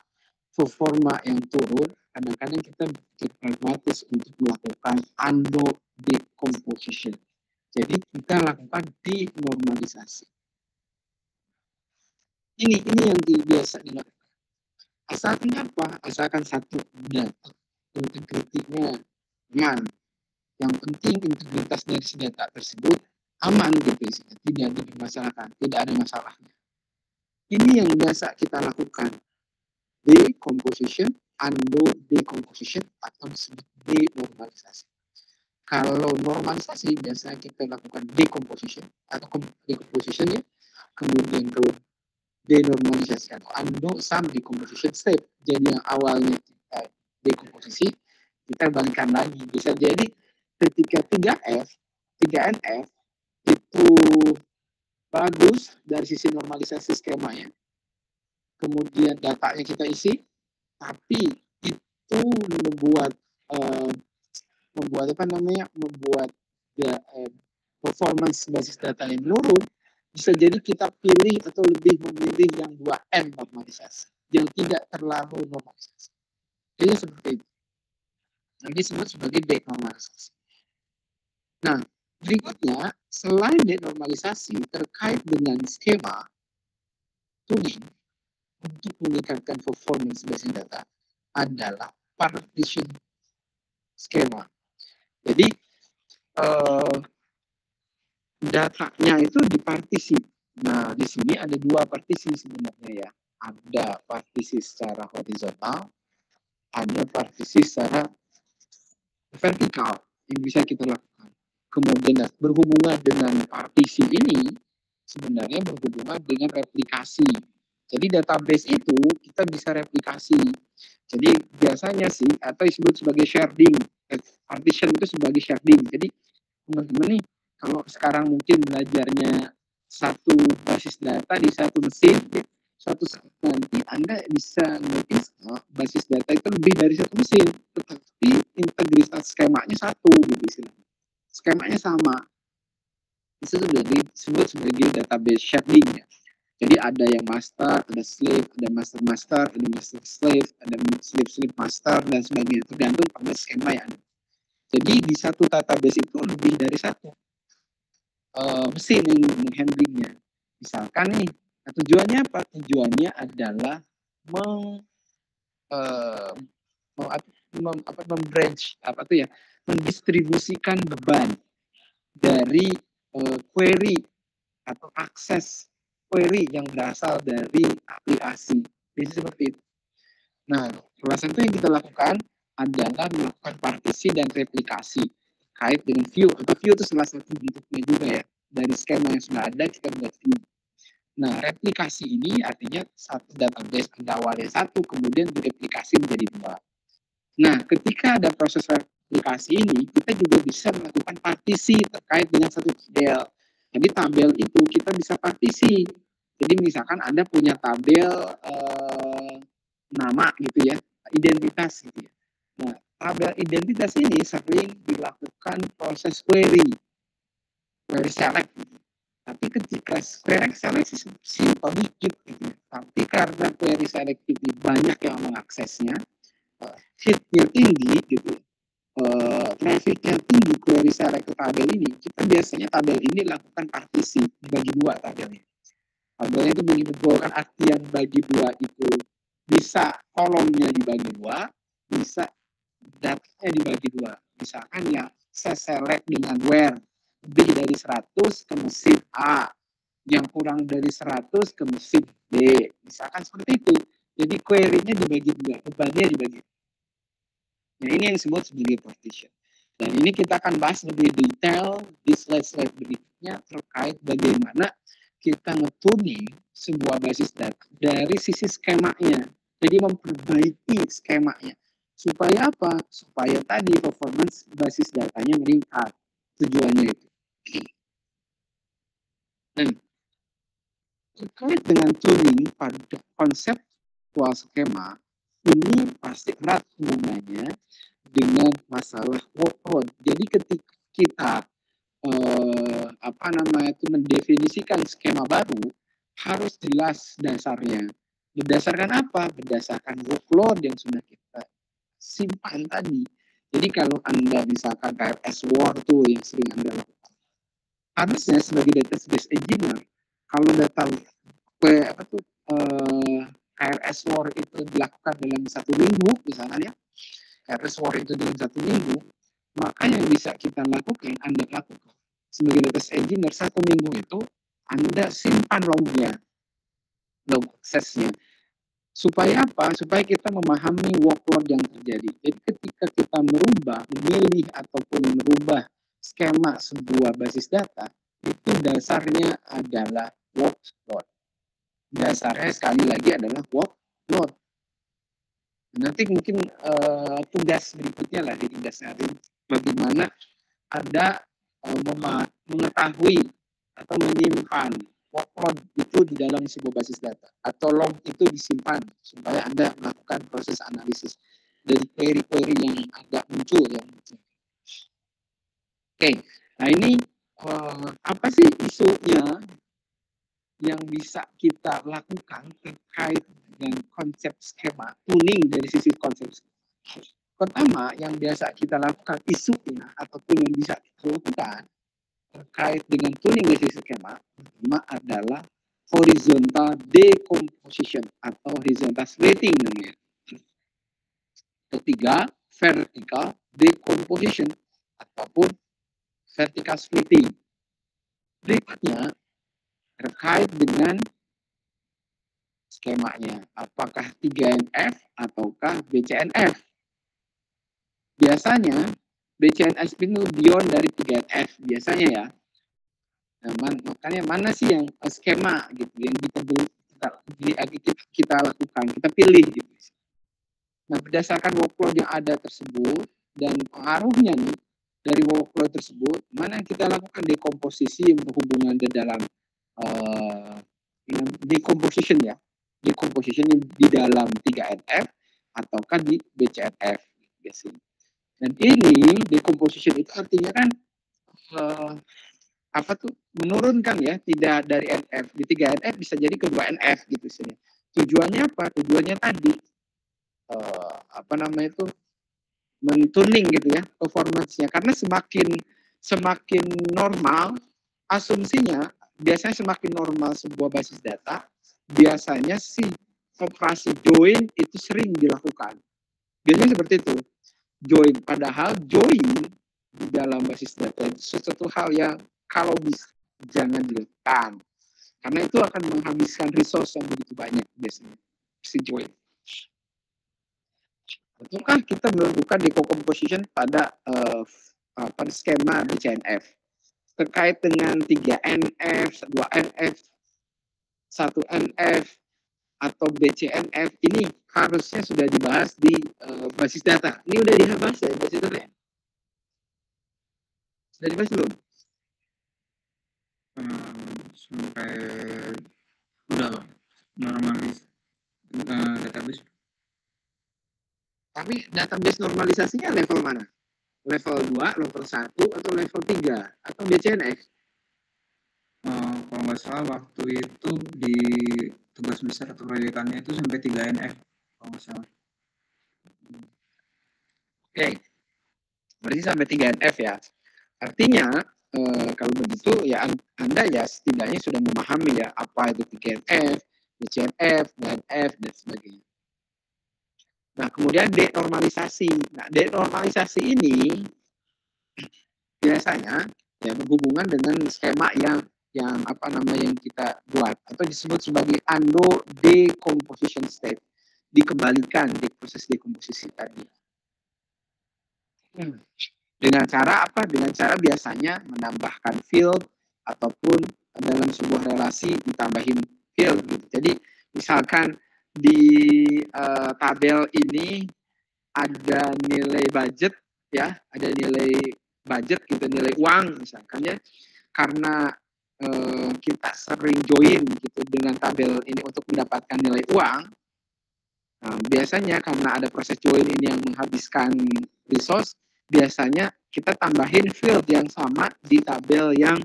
performa yang turun, kadang-kadang kita pragmatis untuk melakukan undo decomposition. Jadi kita lakukan denormalisasi. Ini yang biasa dilakukan. Asalkan apa? Asalkan satu data integritasnya aman. Yang penting integritas dari si data tersebut aman gitu, tidak dipermasalahkan, tidak ada masalahnya. Ini yang biasa kita lakukan. Decomposition, undo decomposition, atau disebut denormalisasi. Kalau normalisasi biasanya kita lakukan decomposition atau decomposition ya, kemudian kalau denormalisasi atau undo some decomposition step. Jadi yang awalnya kita dekomposisi, kita balikan lagi. Bisa jadi ketika 3NF itu bagus dari sisi normalisasi skemanya. Kemudian datanya kita isi, tapi itu membuat performance basis data yang menurun. Bisa jadi kita pilih atau lebih memilih yang 2M normalisasi, yang tidak terlalu normalisasi. Jadi seperti itu. Nanti disebut sebagai denormalisasi. Nah, berikutnya, selain denormalisasi terkait dengan skema tuning untuk meningkatkan performance basis data adalah partition skema. Jadi datanya itu dipartisi. Nah, di sini ada dua partisi sebenarnya ya. Ada partisi secara horizontal, ada partisi secara vertikal yang bisa kita lakukan. Kemudian berhubungan dengan partisi ini sebenarnya berhubungan dengan replikasi. Jadi database itu kita bisa replikasi. Jadi biasanya sih atau disebut sebagai sharding. Partition itu sebagai sharding. Jadi teman-teman nih kalau sekarang mungkin belajarnya satu basis data di satu mesin, suatu saat nanti Anda bisa notice basis data itu lebih dari satu mesin, tetapi integritas skemanya satu gitu istilahnya. Skemanya sama. Itu disebut sebagai database sharding ya. Jadi ada yang master, ada slave, ada master, ada master slave, ada slave master dan sebagainya, tergantung pada skema yang ada. Jadi di satu database itu lebih dari satu mesin yang menghandlingnya. Misalkan nih, tujuannya apa? Tujuannya adalah mendistribusikan beban. dari query atau akses query yang berasal dari aplikasi. Jadi seperti itu. Nah, salah satu yang kita lakukan adalah melakukan partisi dan replikasi terkait dengan view. Atau view itu salah satu bentuknya juga ya. Dari skema yang sudah ada kita buat view. Nah, replikasi ini artinya satu database ada awalnya satu, kemudian direplikasi menjadi dua. Nah, ketika ada proses replikasi ini, kita juga bisa melakukan partisi terkait dengan satu tabel. Jadi tabel itu kita bisa partisi. Jadi misalkan Anda punya tabel nama gitu ya, identitas gitu ya. Nah, tabel identitas ini sering dilakukan proses query select gitu. Tapi ketika query select simple dikit gitu ya. Tapi karena query select ini banyak yang mengaksesnya, hitnya tinggi gitu, trafficnya tinggi query select ke tabel ini, kita biasanya tabel ini lakukan partisi, dibagi dua tabelnya. Tabelnya itu bagi dua, kan artian bagi dua itu bisa kolomnya dibagi dua, bisa datanya dibagi dua. Misalkan ya saya select dengan where lebih dari 100 ke mesin A, yang kurang dari 100 ke mesin B. Misalkan seperti itu. Jadi query-nya dibagi dua, bebannya dibagi. Nah, ini yang disebut sebagai partition. Dan ini kita akan bahas lebih detail di slide-slide berikutnya terkait bagaimana kita nge-tuning sebuah basis data dari sisi skemanya. Jadi memperbaiki skemanya. Supaya apa? Supaya tadi performance basis datanya meningkat. Tujuannya itu. Nah, terkait dengan tuning pada konseptual skema, ini pasti erat hubungannya dengan masalah workload. Jadi ketika kita mendefinisikan skema baru, harus jelas dasarnya. Berdasarkan apa? Berdasarkan workload yang sudah kita simpan tadi. Jadi kalau Anda misalkan KRS War tuh yang sering Anda lakukan, harusnya sebagai database engineer, kalau data KRS War itu dilakukan dalam 1 minggu, misalnya ya, KRS War itu dalam 1 minggu, maka yang bisa kita lakukan, Anda lakukan sebagai database engineer 1 minggu itu, Anda simpan lognya, log aksesnya. Supaya apa? Supaya kita memahami workload yang terjadi. Jadi ketika kita memilih ataupun merubah skema sebuah basis data, itu dasarnya adalah workload. Dasarnya sekali lagi adalah workload. Nanti mungkin tugas berikutnya lah di tugas hari bagaimana Anda mengetahui atau menyimpan workload itu di dalam sebuah basis data atau log itu disimpan supaya Anda melakukan proses analisis dari query-query yang agak muncul Oke, nah ini apa sih isunya yang bisa kita lakukan terkait dengan konsep skema, tuning dari sisi konsep skema. Pertama, yang biasa kita lakukan isunya ataupun yang bisa kita lakukan terkait dengan tuning dari sisi skema, pertama adalah horizontal decomposition atau horizontal splitting namanya. Ketiga, vertical decomposition ataupun vertical splitting. Berikutnya terkait dengan skemanya, apakah 3NF ataukah BCNF. Biasanya BCNF itu beyond dari 3NF biasanya ya. Nah, makanya mana sih yang skema gitu yang kita lakukan, kita pilih gitu. Nah, berdasarkan workload yang ada tersebut dan pengaruhnya nih dari workload tersebut, mana yang kita lakukan dekomposisi yang berhubungan di dalam decomposition ya, decomposition di dalam 3NF ataukah di BCNF biasanya. Dan ini decomposition itu artinya kan menurunkan ya, tidak dari NF di 3NF bisa jadi ke 2NF gitu sih. Tujuannya apa? Tujuannya tadi mentuning gitu ya performance-nya, karena semakin normal asumsinya, biasanya semakin normal sebuah basis data, biasanya si operasi join itu sering dilakukan. Biasanya seperti itu. Join, padahal join di dalam basis data itu sesuatu hal yang kalau bisa jangan dilakukan. Karena itu akan menghabiskan resource yang begitu banyak biasanya. Si join. Ataukah kita melakukan decomposition pada skema BCNF terkait dengan 3NF, 2NF, 1NF, atau BCNF ini harusnya sudah dibahas di basis data. Ini udah dibahas ya basis data ya? Sudah dibahas belum? Sampai udah normalis database. Tapi database normalisasinya level mana? Level 2, level 1, atau level 3? Atau BCNF? Kalau nggak salah waktu itu di tugas besar atau proyekannya itu sampai 3NF kalau nggak salah. Oke. Berarti sampai 3NF ya. Artinya kalau begitu ya Anda ya setidaknya sudah memahami ya apa itu 3NF, BCNF, DNF, dan sebagainya. Nah, kemudian denormalisasi. Nah, denormalisasi ini biasanya ya berhubungan dengan skema yang kita buat atau disebut sebagai undo decomposition state. Dikembalikan di proses dekomposisi tadi. Dengan cara apa? Dengan cara biasanya menambahkan field ataupun dalam sebuah relasi ditambahin field. Gitu. Jadi misalkan di tabel ini ada nilai budget ya, ada nilai budget gitu, nilai uang misalkan ya, karena kita sering join gitu dengan tabel ini untuk mendapatkan nilai uang. Nah, biasanya karena ada proses join ini yang menghabiskan resource, biasanya kita tambahin field yang sama di tabel yang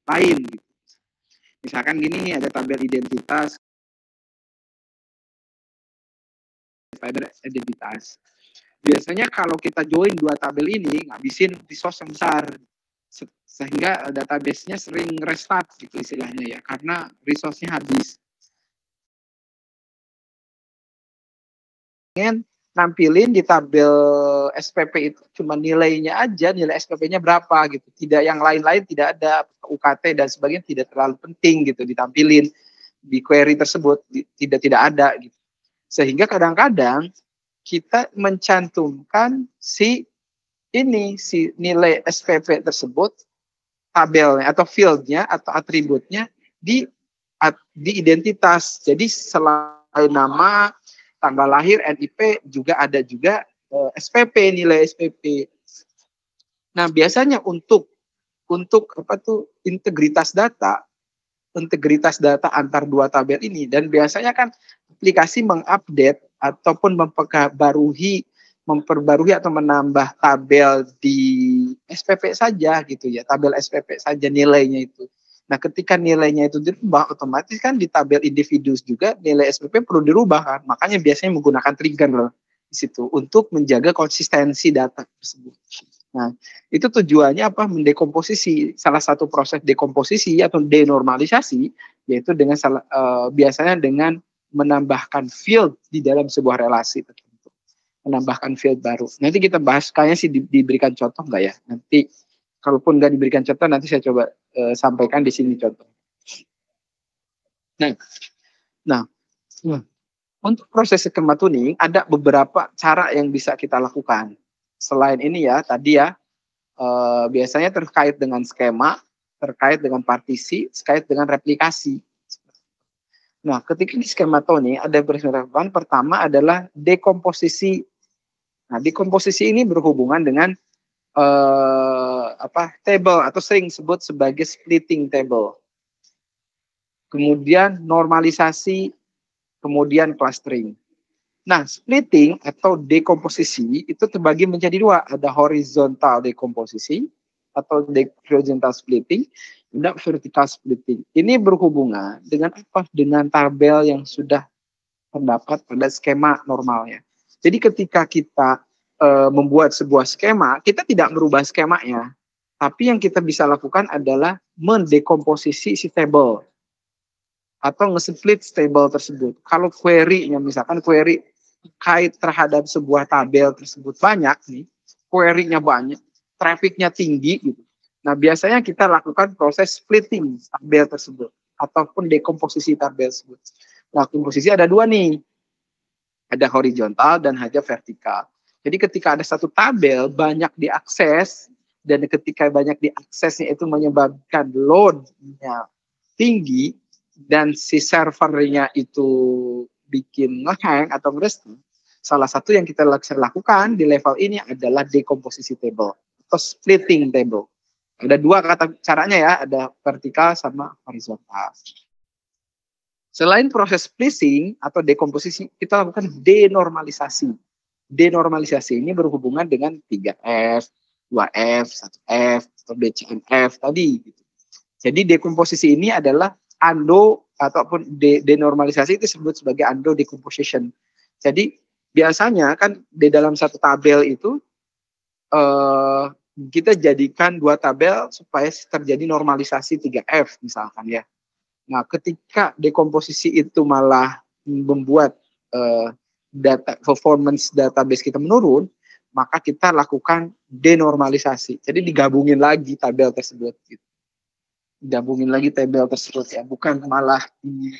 lain gitu. Misalkan gini nih, ada tabel identitas, identitas. Biasanya kalau kita join dua tabel ini ngabisin resource yang besar, sehingga database-nya sering restart gitu istilahnya ya, karena resource-nya habis. Ingin nampilin di tabel SPP itu cuma nilainya aja, nilai SPP-nya berapa gitu, tidak yang lain-lain, tidak ada UKT dan sebagainya, tidak terlalu penting gitu ditampilin di query tersebut, tidak ada gitu. Sehingga kadang-kadang kita mencantumkan si nilai SPP tersebut, tabelnya atau fieldnya atau atributnya di identitas. Jadi selain nama, tanggal lahir, NIP, juga ada juga SPP, nilai SPP. Nah, biasanya untuk integritas data antar dua tabel ini, dan biasanya kan aplikasi mengupdate ataupun memperbarui atau menambah tabel di SPP saja gitu ya, tabel SPP saja nilainya itu. Nah, ketika nilainya itu dirubah, otomatis kan di tabel individu juga nilai SPP perlu dirubah kan. Makanya biasanya menggunakan trigger di situ untuk menjaga konsistensi data tersebut. Nah, itu tujuannya apa? Mendekomposisi. Salah satu proses dekomposisi atau denormalisasi yaitu dengan biasanya dengan menambahkan field di dalam sebuah relasi tertentu. Menambahkan field baru. Nanti kita bahas, kayaknya sih diberikan contoh nggak ya? Nanti kalaupun nggak diberikan contoh, nanti saya coba sampaikan di sini contoh. Nah, untuk proses skema tuning ada beberapa cara yang bisa kita lakukan. Selain ini ya, tadi ya, biasanya terkait dengan skema, terkait dengan partisi, terkait dengan replikasi. Nah, ketika di skema tuning ada beberapa. Pertama adalah dekomposisi. Nah, dekomposisi ini berhubungan dengan table atau sering disebut sebagai splitting table. Kemudian normalisasi, kemudian clustering. Nah, splitting atau dekomposisi itu terbagi menjadi dua. Ada horizontal dekomposisi atau horizontal splitting dan vertical splitting. Ini berhubungan dengan apa? Dengan tabel yang sudah terdapat pada skema normalnya. Jadi ketika kita membuat sebuah skema, kita tidak merubah skemanya. Tapi yang kita bisa lakukan adalah mendekomposisi si table atau nge-split table tersebut. Kalau query-nya, misalkan query kait terhadap sebuah tabel tersebut banyak nih, query-nya banyak, trafficnya tinggi gitu. Nah, biasanya kita lakukan proses splitting tabel tersebut ataupun dekomposisi tabel tersebut. Nah, komposisi ada dua nih. Ada horizontal dan ada vertikal. Jadi ketika ada satu tabel banyak diakses dan ketika banyak diaksesnya itu menyebabkan load-nya tinggi dan si servernya itu bikin ngehang atau nge-restart, salah satu yang kita lakukan di level ini adalah dekomposisi table atau splitting table. Ada dua kata caranya ya, ada vertikal sama horizontal. Selain proses splitting atau dekomposisi, kita lakukan denormalisasi. Denormalisasi ini berhubungan dengan 3F, 2F, 1F, atau BCMF tadi. Jadi dekomposisi ini adalah undo ataupun denormalisasi itu disebut sebagai undo decomposition. Jadi biasanya kan di dalam satu tabel itu kita jadikan dua tabel supaya terjadi normalisasi 3F misalkan ya. Nah, ketika dekomposisi itu malah membuat data performance database kita menurun, maka kita lakukan denormalisasi. Jadi digabungin lagi tabel tersebut. Gitu. Digabungin lagi tabel tersebut ya, bukan malah di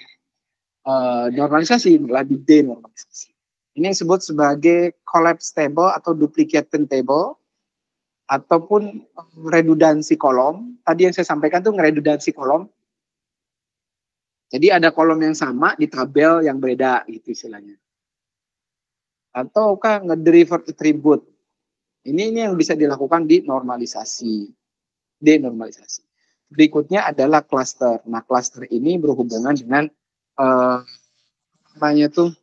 normalisasi, malah di denormalisasi. Ini yang disebut sebagai collapse table atau duplicating table ataupun redundansi kolom. Tadi yang saya sampaikan tuh redundansi kolom. Jadi ada kolom yang sama di tabel yang beda gitu istilahnya. Ataukah ngederiver attribute. Ini yang bisa dilakukan di normalisasi. Denormalisasi. Berikutnya adalah cluster. Nah, cluster ini berhubungan dengan namanya tuh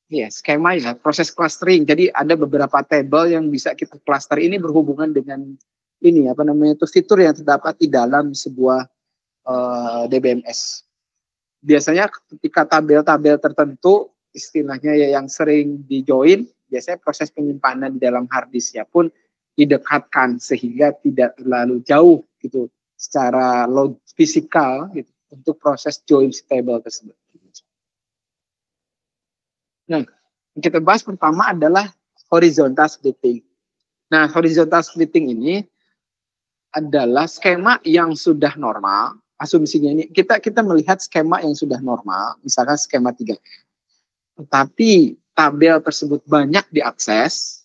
ya skema ya, proses clustering. Jadi ada beberapa table yang bisa kita cluster. Ini berhubungan dengan ini apa namanya itu fitur yang terdapat di dalam sebuah DBMS. Biasanya ketika tabel-tabel tertentu istilahnya ya yang sering di-join, biasanya proses penyimpanan di dalam hard disk-nya pun didekatkan sehingga tidak terlalu jauh gitu secara fisikal gitu untuk proses join table tersebut. Nah, yang kita bahas pertama adalah horizontal splitting. Nah, horizontal splitting ini adalah skema yang sudah normal. Asumsinya ini kita melihat skema yang sudah normal, misalkan skema 3. Tetapi tabel tersebut banyak diakses,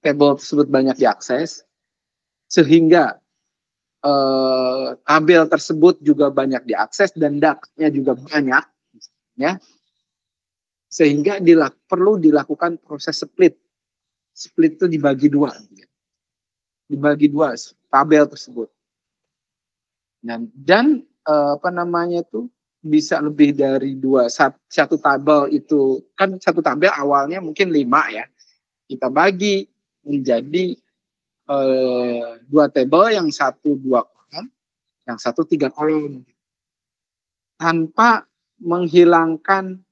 tabel tersebut banyak diakses, sehingga tabel tersebut juga banyak diakses dan datanya juga banyak, ya, sehingga perlu dilakukan proses split. Split itu dibagi dua tabel tersebut. Dan apa namanya itu bisa lebih dari satu tabel itu kan satu tabel awalnya mungkin 5 ya, kita bagi menjadi 2 tabel, yang satu 2 kolom, yang satu 3 kolom tanpa menghilangkan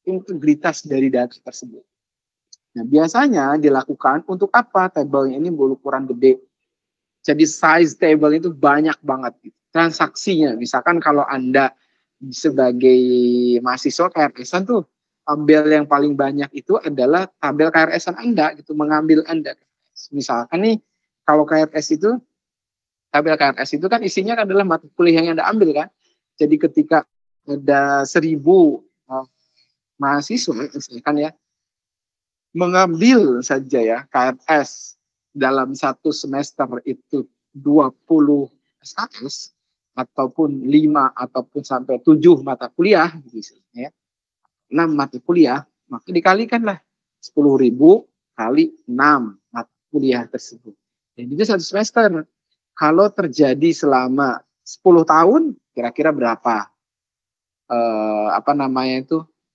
integritas dari data tersebut. Nah, biasanya dilakukan untuk apa? Tabelnya ini berukuran gede. Jadi size table itu banyak banget gitu. Transaksinya. Misalkan kalau Anda sebagai mahasiswa KRS-an tuh tabel yang paling banyak itu adalah tabel KRS-an Anda gitu, mengambil Anda. Misalkan nih kalau KRS itu tabel KRS itu kan isinya adalah mata kuliah yang Anda ambil kan. Jadi ketika ada 1000 mahasiswa misalkan ya mengambil saja ya KRS dalam satu semester itu 20 SKS ataupun 5 ataupun sampai 7 mata kuliah gitu ya. 6 mata kuliah, maka dikalikanlah 10.000 kali 6 mata kuliah tersebut. Dan itu satu semester. Kalau terjadi selama 10 tahun, kira-kira berapa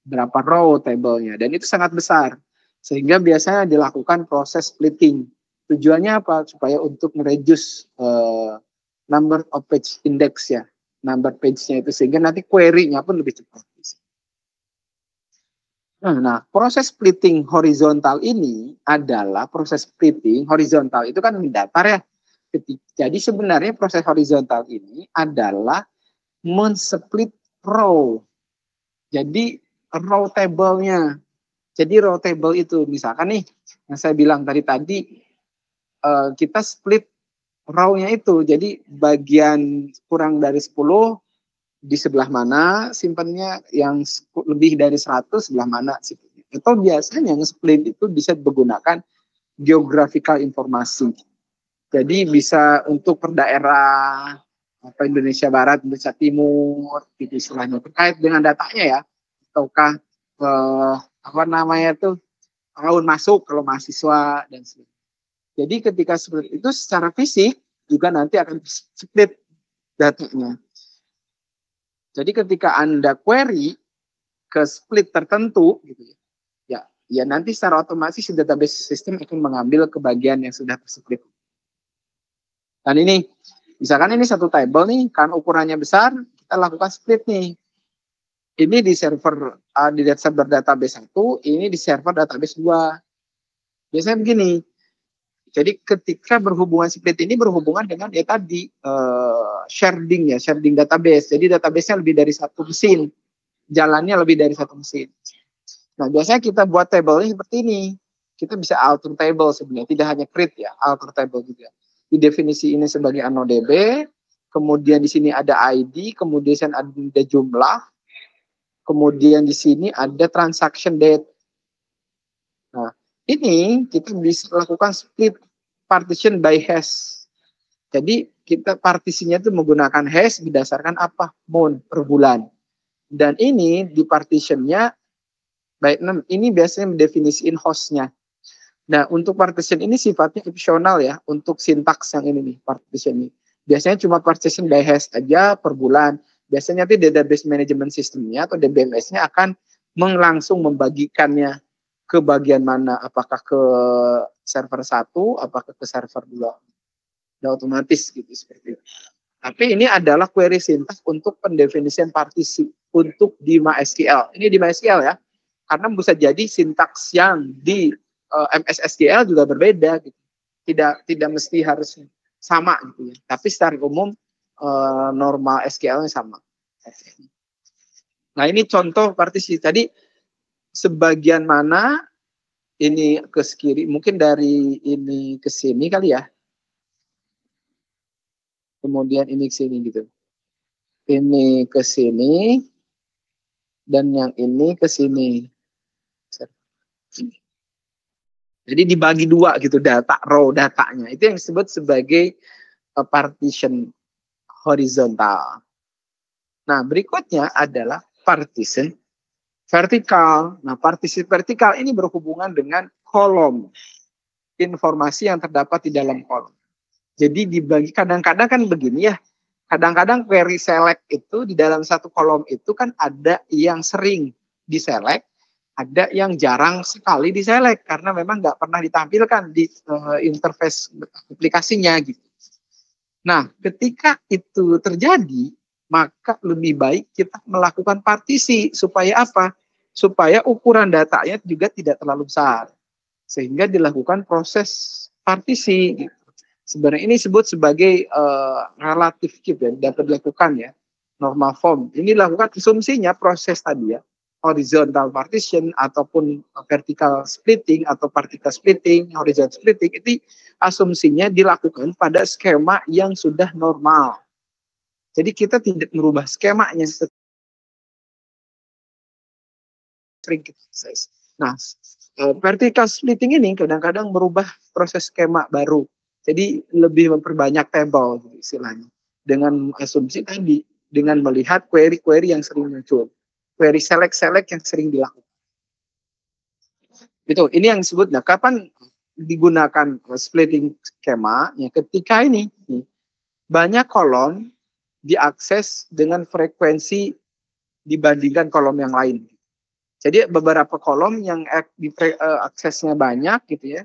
berapa row table-nya, dan itu sangat besar. Sehingga biasanya dilakukan proses splitting. Tujuannya apa? Supaya untuk mereduce number of page index ya. Number page-nya itu sehingga nanti query-nya pun lebih cepat. Nah, proses splitting horizontal ini adalah proses splitting horizontal itu kan mendatar ya. Jadi sebenarnya proses horizontal ini adalah men-split row. Jadi row table-nya. Jadi row table itu misalkan nih yang saya bilang tadi kita split row-nya itu. Jadi bagian kurang dari 10 di sebelah mana simpannya, yang lebih dari 100 sebelah mana simpannya. Atau biasanya split itu bisa menggunakan geographical informasi. Jadi bisa untuk per daerah Indonesia Barat, Indonesia Timur, gitu istilahnya terkait dengan datanya ya, ataukah tahun masuk kalau mahasiswa dan sebagainya. Jadi ketika split itu secara fisik juga nanti akan split datanya. Jadi ketika Anda query ke split tertentu gitu ya nanti secara otomatis database system akan mengambil ke bagian yang sudah tersplit. Dan ini misalkan ini satu table nih, kan ukurannya besar, kita lakukan split nih. Ini di server di server database 1, ini di server database 2. Biasanya begini. Jadi ketika berhubungan split ini berhubungan dengan ya tadi sharing database. Jadi database-nya lebih dari satu mesin, jalannya lebih dari satu mesin. Nah biasanya kita buat table-nya seperti ini. Kita bisa alter table sebenarnya, tidak hanya create ya, alter table juga. Di definisi ini sebagai AnoDB, kemudian di sini ada ID, kemudian ada jumlah, kemudian di sini ada transaction date. Nah ini kita bisa lakukan split partition by hash. Jadi kita partisinya itu menggunakan hash berdasarkan apa? Month per bulan. Dan ini di partitionnya by 6. Ini biasanya mendefinisikan hostnya. Nah untuk partition ini sifatnya opsional ya. Untuk sintaks yang ini nih partition ini. Biasanya cuma partition by hash aja per bulan. Biasanya nanti database management systemnya atau DBMS-nya akan langsung membagikannya ke bagian mana, apakah ke server 1, apakah ke server 2. Udah otomatis gitu seperti itu. Tapi ini adalah query syntax untuk pendefinisian partisi untuk di MySQL. Ini di MySQL ya. Karena bisa jadi sintaks yang di MS SQL juga berbeda gitu. Tidak mesti harus sama gitu ya. Tapi secara umum normal SQL-nya sama. Nah, ini contoh partisi. Tadi sebagian mana ini ke kiri, mungkin dari ini ke sini kali ya. Kemudian ini ke sini gitu. Ini ke sini dan yang ini ke sini. Jadi dibagi dua gitu data, row datanya. Itu yang disebut sebagai partition horizontal. Nah, berikutnya adalah partition vertikal. Nah, partition vertikal ini berhubungan dengan kolom. Informasi yang terdapat di dalam kolom. Jadi dibagi kadang-kadang kan begini ya. Kadang-kadang query select itu di dalam satu kolom itu kan ada yang sering diselect, ada yang jarang sekali diselect karena memang nggak pernah ditampilkan di interface aplikasinya gitu. Nah, ketika itu terjadi, maka lebih baik kita melakukan partisi supaya apa? Supaya ukuran datanya juga tidak terlalu besar. Sehingga dilakukan proses partisi gitu. Sebenarnya ini disebut sebagai relative keep ya, dapat dilakukan ya, normal form. Ini dilakukan asumsinya proses tadi ya, horizontal partition ataupun vertical splitting atau particle splitting, horizontal splitting, itu asumsinya dilakukan pada skema yang sudah normal. Jadi kita tidak merubah skemanya. Nah, vertical splitting ini kadang-kadang merubah proses skema baru. Jadi lebih memperbanyak table istilahnya. Dengan asumsi tadi, dengan melihat query-query yang sering muncul. Query select-select yang sering dilakukan. Itu, ini yang disebut, nah kapan digunakan splitting skema, ya ketika ini banyak kolom diakses dengan frekuensi dibandingkan kolom yang lain. Jadi beberapa kolom yang aksesnya banyak gitu ya.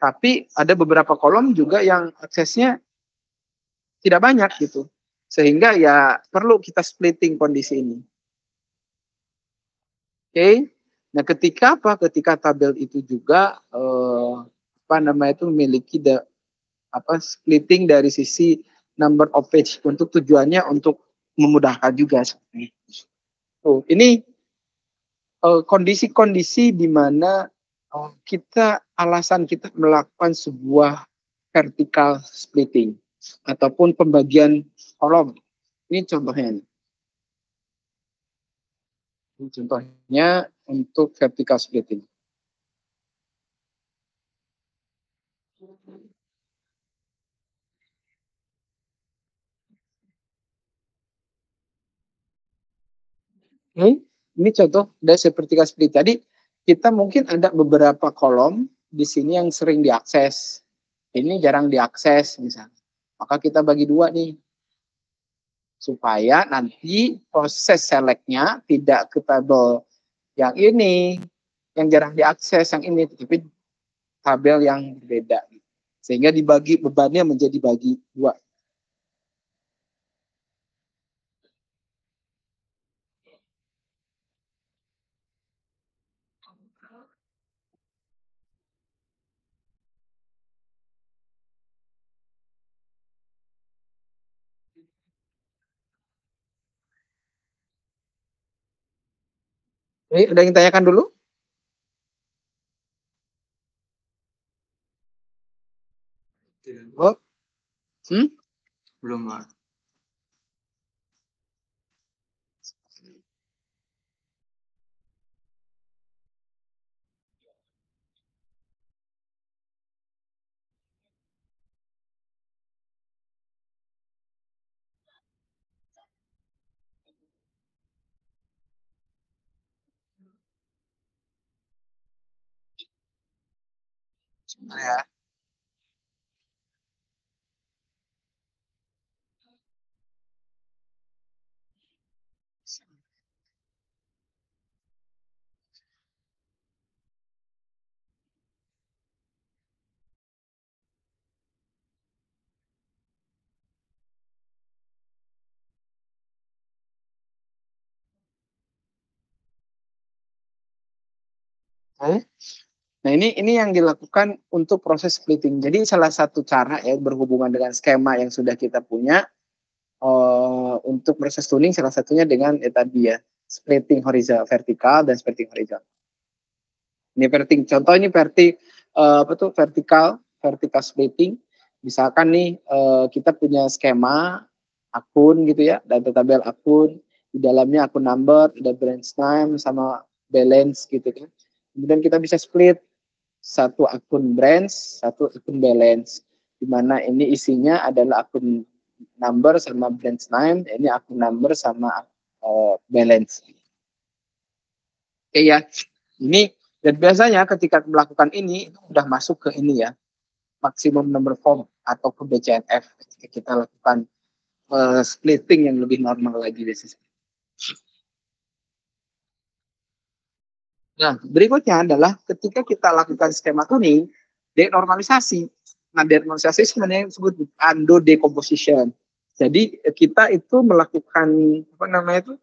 Tapi ada beberapa kolom juga yang aksesnya tidak banyak gitu. Sehingga ya perlu kita splitting kondisi ini. Oke. Nah, ketika apa? Ketika tabel itu juga memiliki splitting dari sisi number of page untuk tujuannya untuk memudahkan juga. Ini kondisi-kondisi di mana alasan kita melakukan sebuah vertical splitting ataupun pembagian kolom. Ini contohnya. Ini contohnya untuk vertical splitting. Ini contoh dari vertical split. Jadi kita mungkin ada beberapa kolom di sini yang sering diakses. Ini jarang diakses misalnya. Maka kita bagi dua nih. Supaya nanti proses selectnya tidak ke tabel yang ini, yang jarang diakses, yang ini, tapi tabel yang berbeda. Sehingga dibagi bebannya menjadi bagi dua. Ada yang tanyakan dulu? Oh. Belum, Pak. Ya. Nah ini yang dilakukan untuk proses splitting. Jadi salah satu cara ya berhubungan dengan skema yang sudah kita punya untuk proses tuning salah satunya dengan tadi ya splitting horizontal vertikal dan splitting horizontal. Ini contoh ini vertical splitting. Misalkan nih kita punya skema akun gitu ya, data tabel akun, di dalamnya akun number, ada branch name sama balance gitu kan. Kemudian kita bisa split satu akun branch, satu akun balance. Di mana ini isinya adalah akun number sama branch name, ini akun number sama balance. Oke ya, ini dan biasanya ketika melakukan ini itu udah masuk ke ini ya, maksimum number form atau ke BCNF ketika kita lakukan splitting yang lebih normal lagi biasanya. Nah, berikutnya adalah ketika kita lakukan skema tuning, denormalisasi. Nah, denormalisasi sebenarnya disebut ando decomposition. Jadi kita itu melakukan apa namanya itu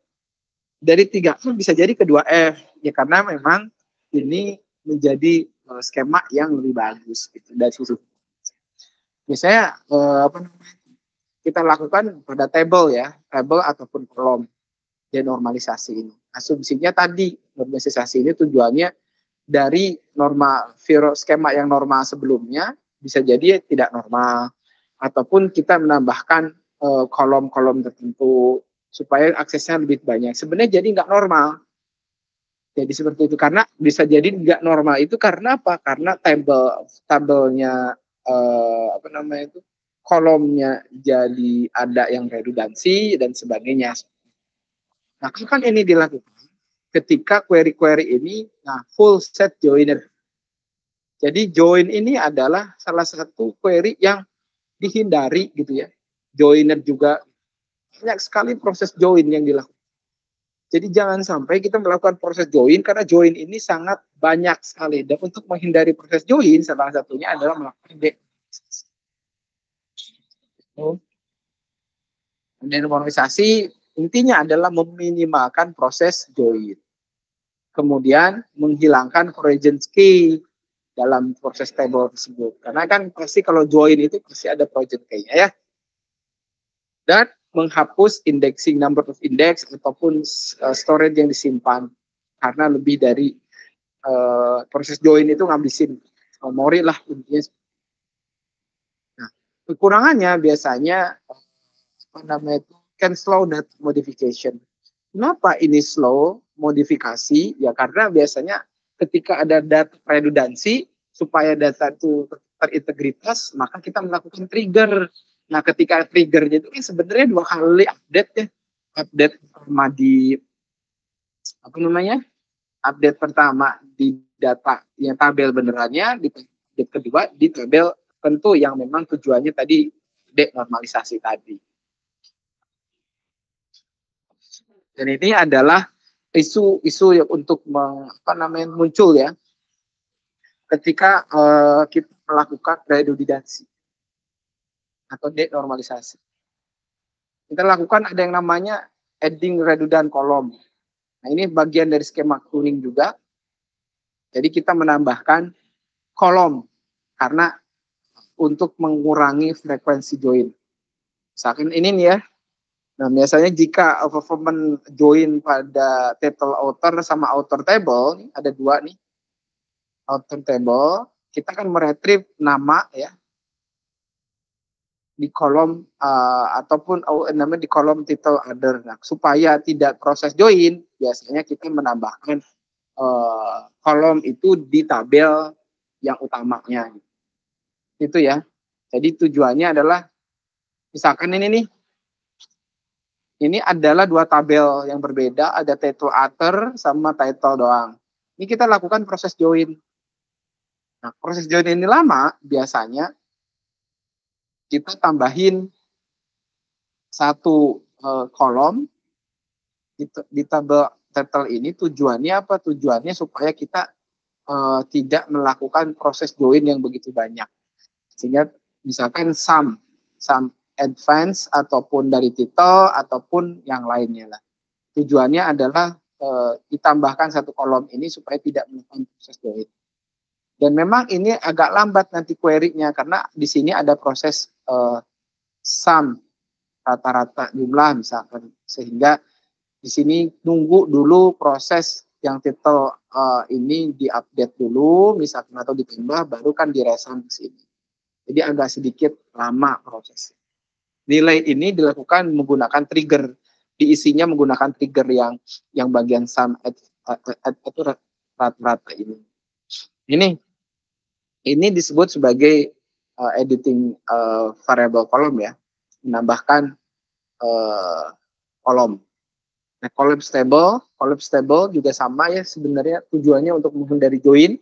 dari 3F bisa jadi ke 2F ya karena memang ini menjadi skema yang lebih bagus gitu dari sisi. Biasanya apa namanya kita lakukan pada table ya, table ataupun kolom denormalisasi ini. Asumsinya tadi normalisasi ini tujuannya dari norma skema yang normal sebelumnya bisa jadi tidak normal ataupun kita menambahkan kolom-kolom tertentu supaya aksesnya lebih banyak. Sebenarnya jadi nggak normal. Jadi seperti itu karena bisa jadi nggak normal itu karena apa? Karena tabelnya apa namanya itu kolomnya jadi ada yang redundansi dan sebagainya. Nah, kan ini dilakukan ketika query-query ini full set joiner. Jadi join ini adalah salah satu query yang dihindari gitu ya. Joiner juga banyak sekali proses join yang dilakukan. Jadi jangan sampai kita melakukan proses join karena join ini sangat banyak sekali. Dan untuk menghindari proses join salah satunya adalah melakukan denormalisasi. Intinya adalah meminimalkan proses join. Kemudian menghilangkan project key dalam proses table tersebut. Karena kan pasti kalau join itu pasti ada project key-nya ya. Dan menghapus indexing number of index ataupun storage yang disimpan karena lebih dari proses join itu ngabisin memori lah intinya. Nah, kekurangannya biasanya apa namanya itu can slow data modification. Kenapa ini slow modifikasi? Ya karena biasanya ketika ada data redundancy supaya data itu terintegritas, maka kita melakukan trigger. Nah, ketika triggernya itu kan sebenarnya 2 kali update ya. Update pertama di apa namanya? Update pertama di data yang tabel benerannya, di update kedua di tabel tentu yang memang tujuannya tadi denormalisasi tadi. Dan ini adalah isu-isu yang untuk muncul ya ketika kita melakukan redundancy atau denormalisasi. Kita lakukan ada yang namanya adding redundant column. Nah, ini bagian dari skema tuning juga. Jadi kita menambahkan kolom karena untuk mengurangi frekuensi join. Misalkan ini nih ya. Nah, biasanya jika performance join pada title author sama author table, ada 2 nih. Author table, kita akan meretrieve nama ya di kolom ataupun namanya di kolom title other. Nah, supaya tidak proses join, biasanya kita menambahkan kolom itu di tabel yang utamanya. Itu ya. Jadi tujuannya adalah misalkan ini nih. Ini adalah 2 tabel yang berbeda, ada title author sama title doang. Ini kita lakukan proses join. Nah, proses join ini lama, biasanya kita tambahin 1 kolom di tabel title ini. Tujuannya apa? Tujuannya supaya kita tidak melakukan proses join yang begitu banyak. Sehingga misalkan sum advance ataupun dari title ataupun yang lainnya lah. Tujuannya adalah ditambahkan 1 kolom ini supaya tidak melakukan proses join. Dan memang ini agak lambat nanti query-nya karena di sini ada proses sum rata-rata jumlah misalkan, sehingga di sini nunggu dulu proses yang title ini diupdate dulu misalkan atau ditambah baru kan diresum ke sini. Jadi agak sedikit lama prosesnya. Nilai ini dilakukan menggunakan trigger, diisinya menggunakan trigger yang bagian sum itu rata-rata ini. Ini disebut sebagai editing variable column ya, menambahkan kolom. Nah, collapse table juga sama ya sebenarnya tujuannya untuk menghindari join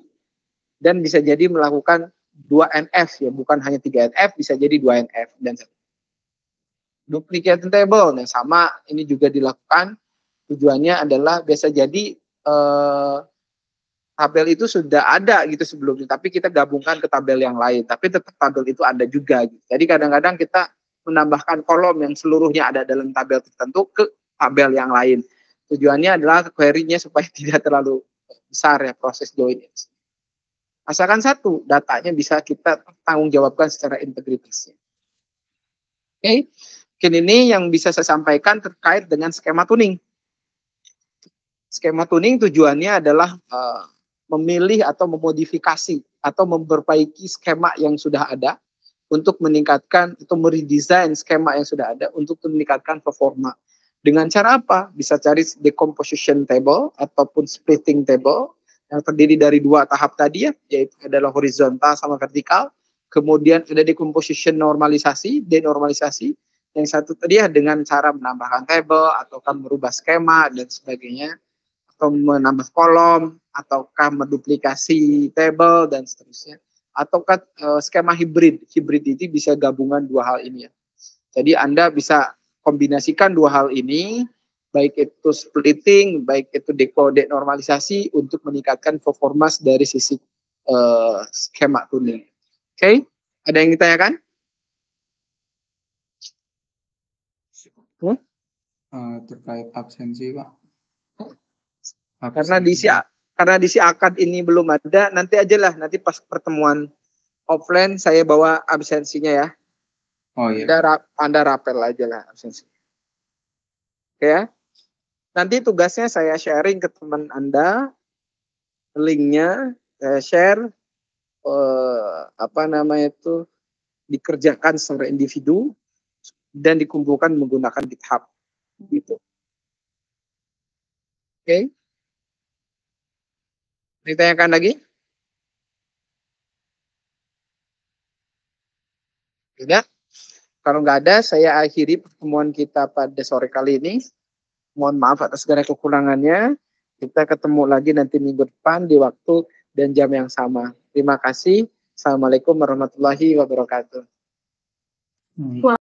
dan bisa jadi melakukan 2 NF ya, bukan hanya 3 NF, bisa jadi 2 NF dan duplicate table. Nah, sama ini juga dilakukan. Tujuannya adalah biasa jadi tabel itu sudah ada gitu sebelumnya, tapi kita gabungkan ke tabel yang lain, tapi tetap tabel itu ada juga gitu. Jadi kadang-kadang kita menambahkan kolom yang seluruhnya ada dalam tabel tertentu ke tabel yang lain. Tujuannya adalah query-nya supaya tidak terlalu besar ya proses join. Asalkan 1, datanya bisa kita tanggung jawabkan secara integritasnya. Oke. Mungkin ini yang bisa saya sampaikan terkait dengan skema tuning. Skema tuning tujuannya adalah memilih atau memodifikasi atau memperbaiki skema yang sudah ada untuk meningkatkan atau meredesign skema yang sudah ada untuk meningkatkan performa. Dengan cara apa? Bisa cari decomposition table ataupun splitting table yang terdiri dari 2 tahap tadi ya, yaitu adalah horizontal sama vertikal. Kemudian ada decomposition normalisasi, denormalisasi. Yang satu tadi ya dengan cara menambahkan table ataukah merubah skema dan sebagainya, atau menambah kolom, ataukah menduplikasi table dan seterusnya, ataukah skema hibrid. Hibrid ini bisa gabungan 2 hal ini ya. Jadi Anda bisa kombinasikan 2 hal ini, baik itu splitting, baik itu denormalisasi untuk meningkatkan performance dari sisi skema tuning. Oke, ada yang ditanyakan? Terkait absensi, Pak. Karena di si akad ini belum ada, nanti aja lah, nanti pas pertemuan offline saya bawa absensinya ya. Oh iya. Anda rapel aja lah absensi. Oke ya. Nanti tugasnya saya sharing ke teman Anda linknya, share, dikerjakan secara individu dan dikumpulkan menggunakan GitHub gitu. Oke. Ditanyakan lagi? Tidak. Kalau nggak ada, saya akhiri pertemuan kita pada sore kali ini. Mohon maaf atas segala kekurangannya. Kita ketemu lagi nanti minggu depan di waktu dan jam yang sama. Terima kasih. Assalamualaikum warahmatullahi wabarakatuh.